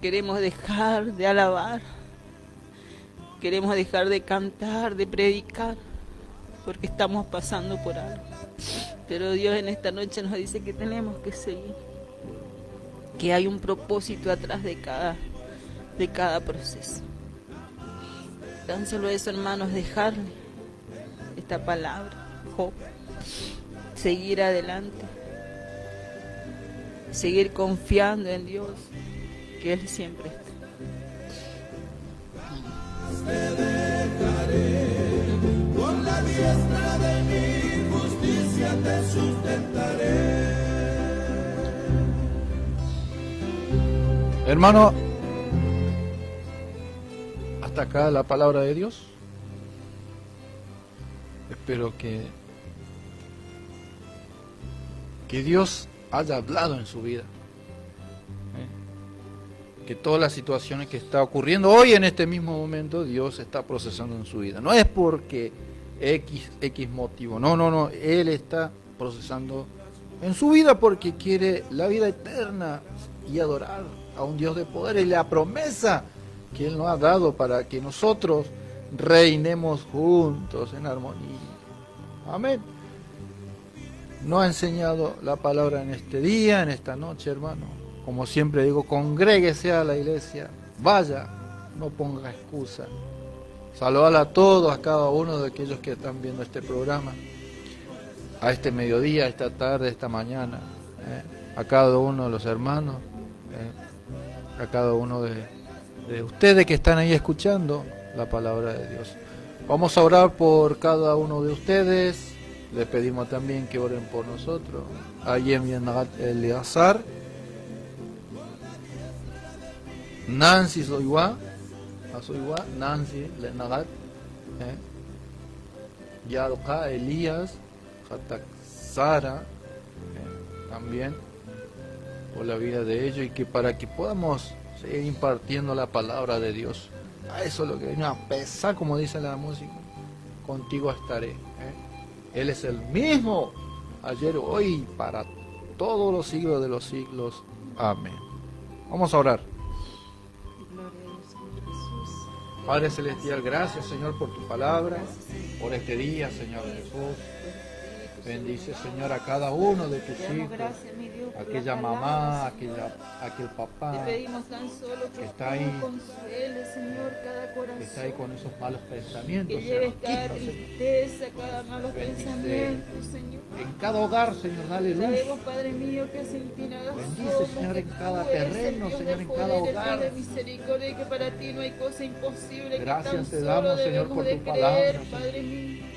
queremos dejar de alabar, queremos dejar de cantar, de predicar, porque estamos pasando por algo. Pero Dios en esta noche nos dice que tenemos que seguir, que hay un propósito atrás de cada proceso. Tan solo eso, hermanos, dejarle esta palabra, Job, seguir adelante, seguir confiando en Dios, que Él siempre está. Te dejaré, con la diestra de mi justicia te sustentaré. Hermano, hasta acá la palabra de Dios. Espero que Dios haya hablado en su vida. Que todas las situaciones que está ocurriendo hoy en este mismo momento, Dios está procesando en su vida. No es porque X motivo, no, Él está procesando en su vida porque quiere la vida eterna y adorar a un Dios de poder y la promesa que Él nos ha dado para que nosotros reinemos juntos en armonía. Amén. Nos ha enseñado la palabra en este día, en esta noche, hermano. Como siempre digo, congréguese a la iglesia, vaya, no ponga excusa. Saludar a todos, a cada uno de aquellos que están viendo este programa, a este mediodía, a esta tarde, a esta mañana, a cada uno de los hermanos, a cada uno de ustedes que están ahí escuchando la palabra de Dios. Vamos a orar por cada uno de ustedes. Les pedimos también que oren por nosotros. A Yem y Eleazar, Nancy Soywa, Nancy Lenagat, Yadoka Elías, Hatak Sara, también por la vida de ellos, y que para que podamos seguir impartiendo la palabra de Dios. A eso es lo que venimos, a pesar, como dice la música, contigo estaré. Él es el mismo ayer, hoy, para todos los siglos de los siglos. Amén. Vamos a orar. Padre Celestial, gracias, Señor, por tu palabra, por este día, Señor Jesús. Bendice, Señor, a cada uno de tus hijos, aquella mamá, aquel papá Te pedimos tan solo que está ahí, consuele, Señor, cada corazón, que está ahí con esos malos pensamientos, que lleves Señor. cada Quítalos. tristeza, cada malo Bendice pensamiento, Señor. en cada hogar, Señor, dale luz. Sabemos, Padre mío, que sin ti nada Bendice, somos, Señor, que en cada tú eres el terreno, Dios Señor, de en poder, cada el Dios hogar. de misericordia, y que para ti no hay cosa imposible. Gracias que tan te solo damos, Señor, debemos por de tu creer, palabra, Señor. Padre mío.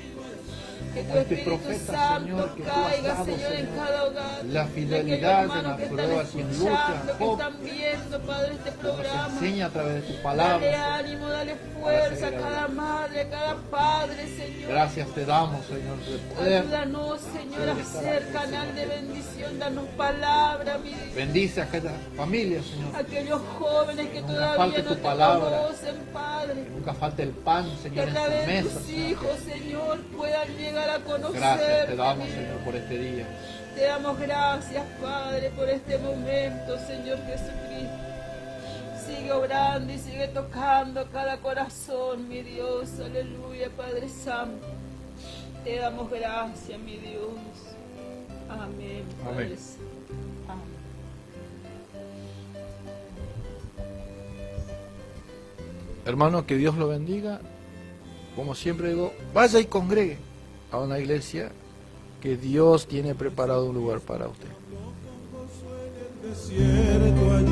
Que tu Como este Espíritu profeta, Santo Señor, que tú has caiga, dado, Señor, en Señor, cada hogar. la De fidelidad aquellos en hermanos las que están pruebas y en escuchando, luchas. que están viendo, Padre, este Nos programa. enseña a través de tu Dale palabra. ánimo, dale fuerza a seguir cada madre, a cada padre, Señor. Gracias te damos, Señor, de poder. Ayúdanos, Señor, a ser canal de bendición. Danos palabra, mi Dios. Bendice a cada familia, Señor. Aquellos jóvenes que nunca todavía falte no tu te palabra. conocen, Padre. Que nunca falte el pan, Que Señor, a en través su de mesa, tus Señor. hijos, Señor, puedan llegar a conocer. Gracias te damos, Señor, por este día. Te damos gracias, Padre, por este momento, Señor Jesucristo. Sigue obrando y sigue tocando cada corazón, mi Dios. Aleluya, Padre Santo. Te damos gracias, mi Dios. Amén. Padre Amén. Santo. Amén. Hermano, que Dios lo bendiga. Como siempre digo, vaya y congregue a una iglesia que Dios tiene preparado un lugar para usted. Desierto allí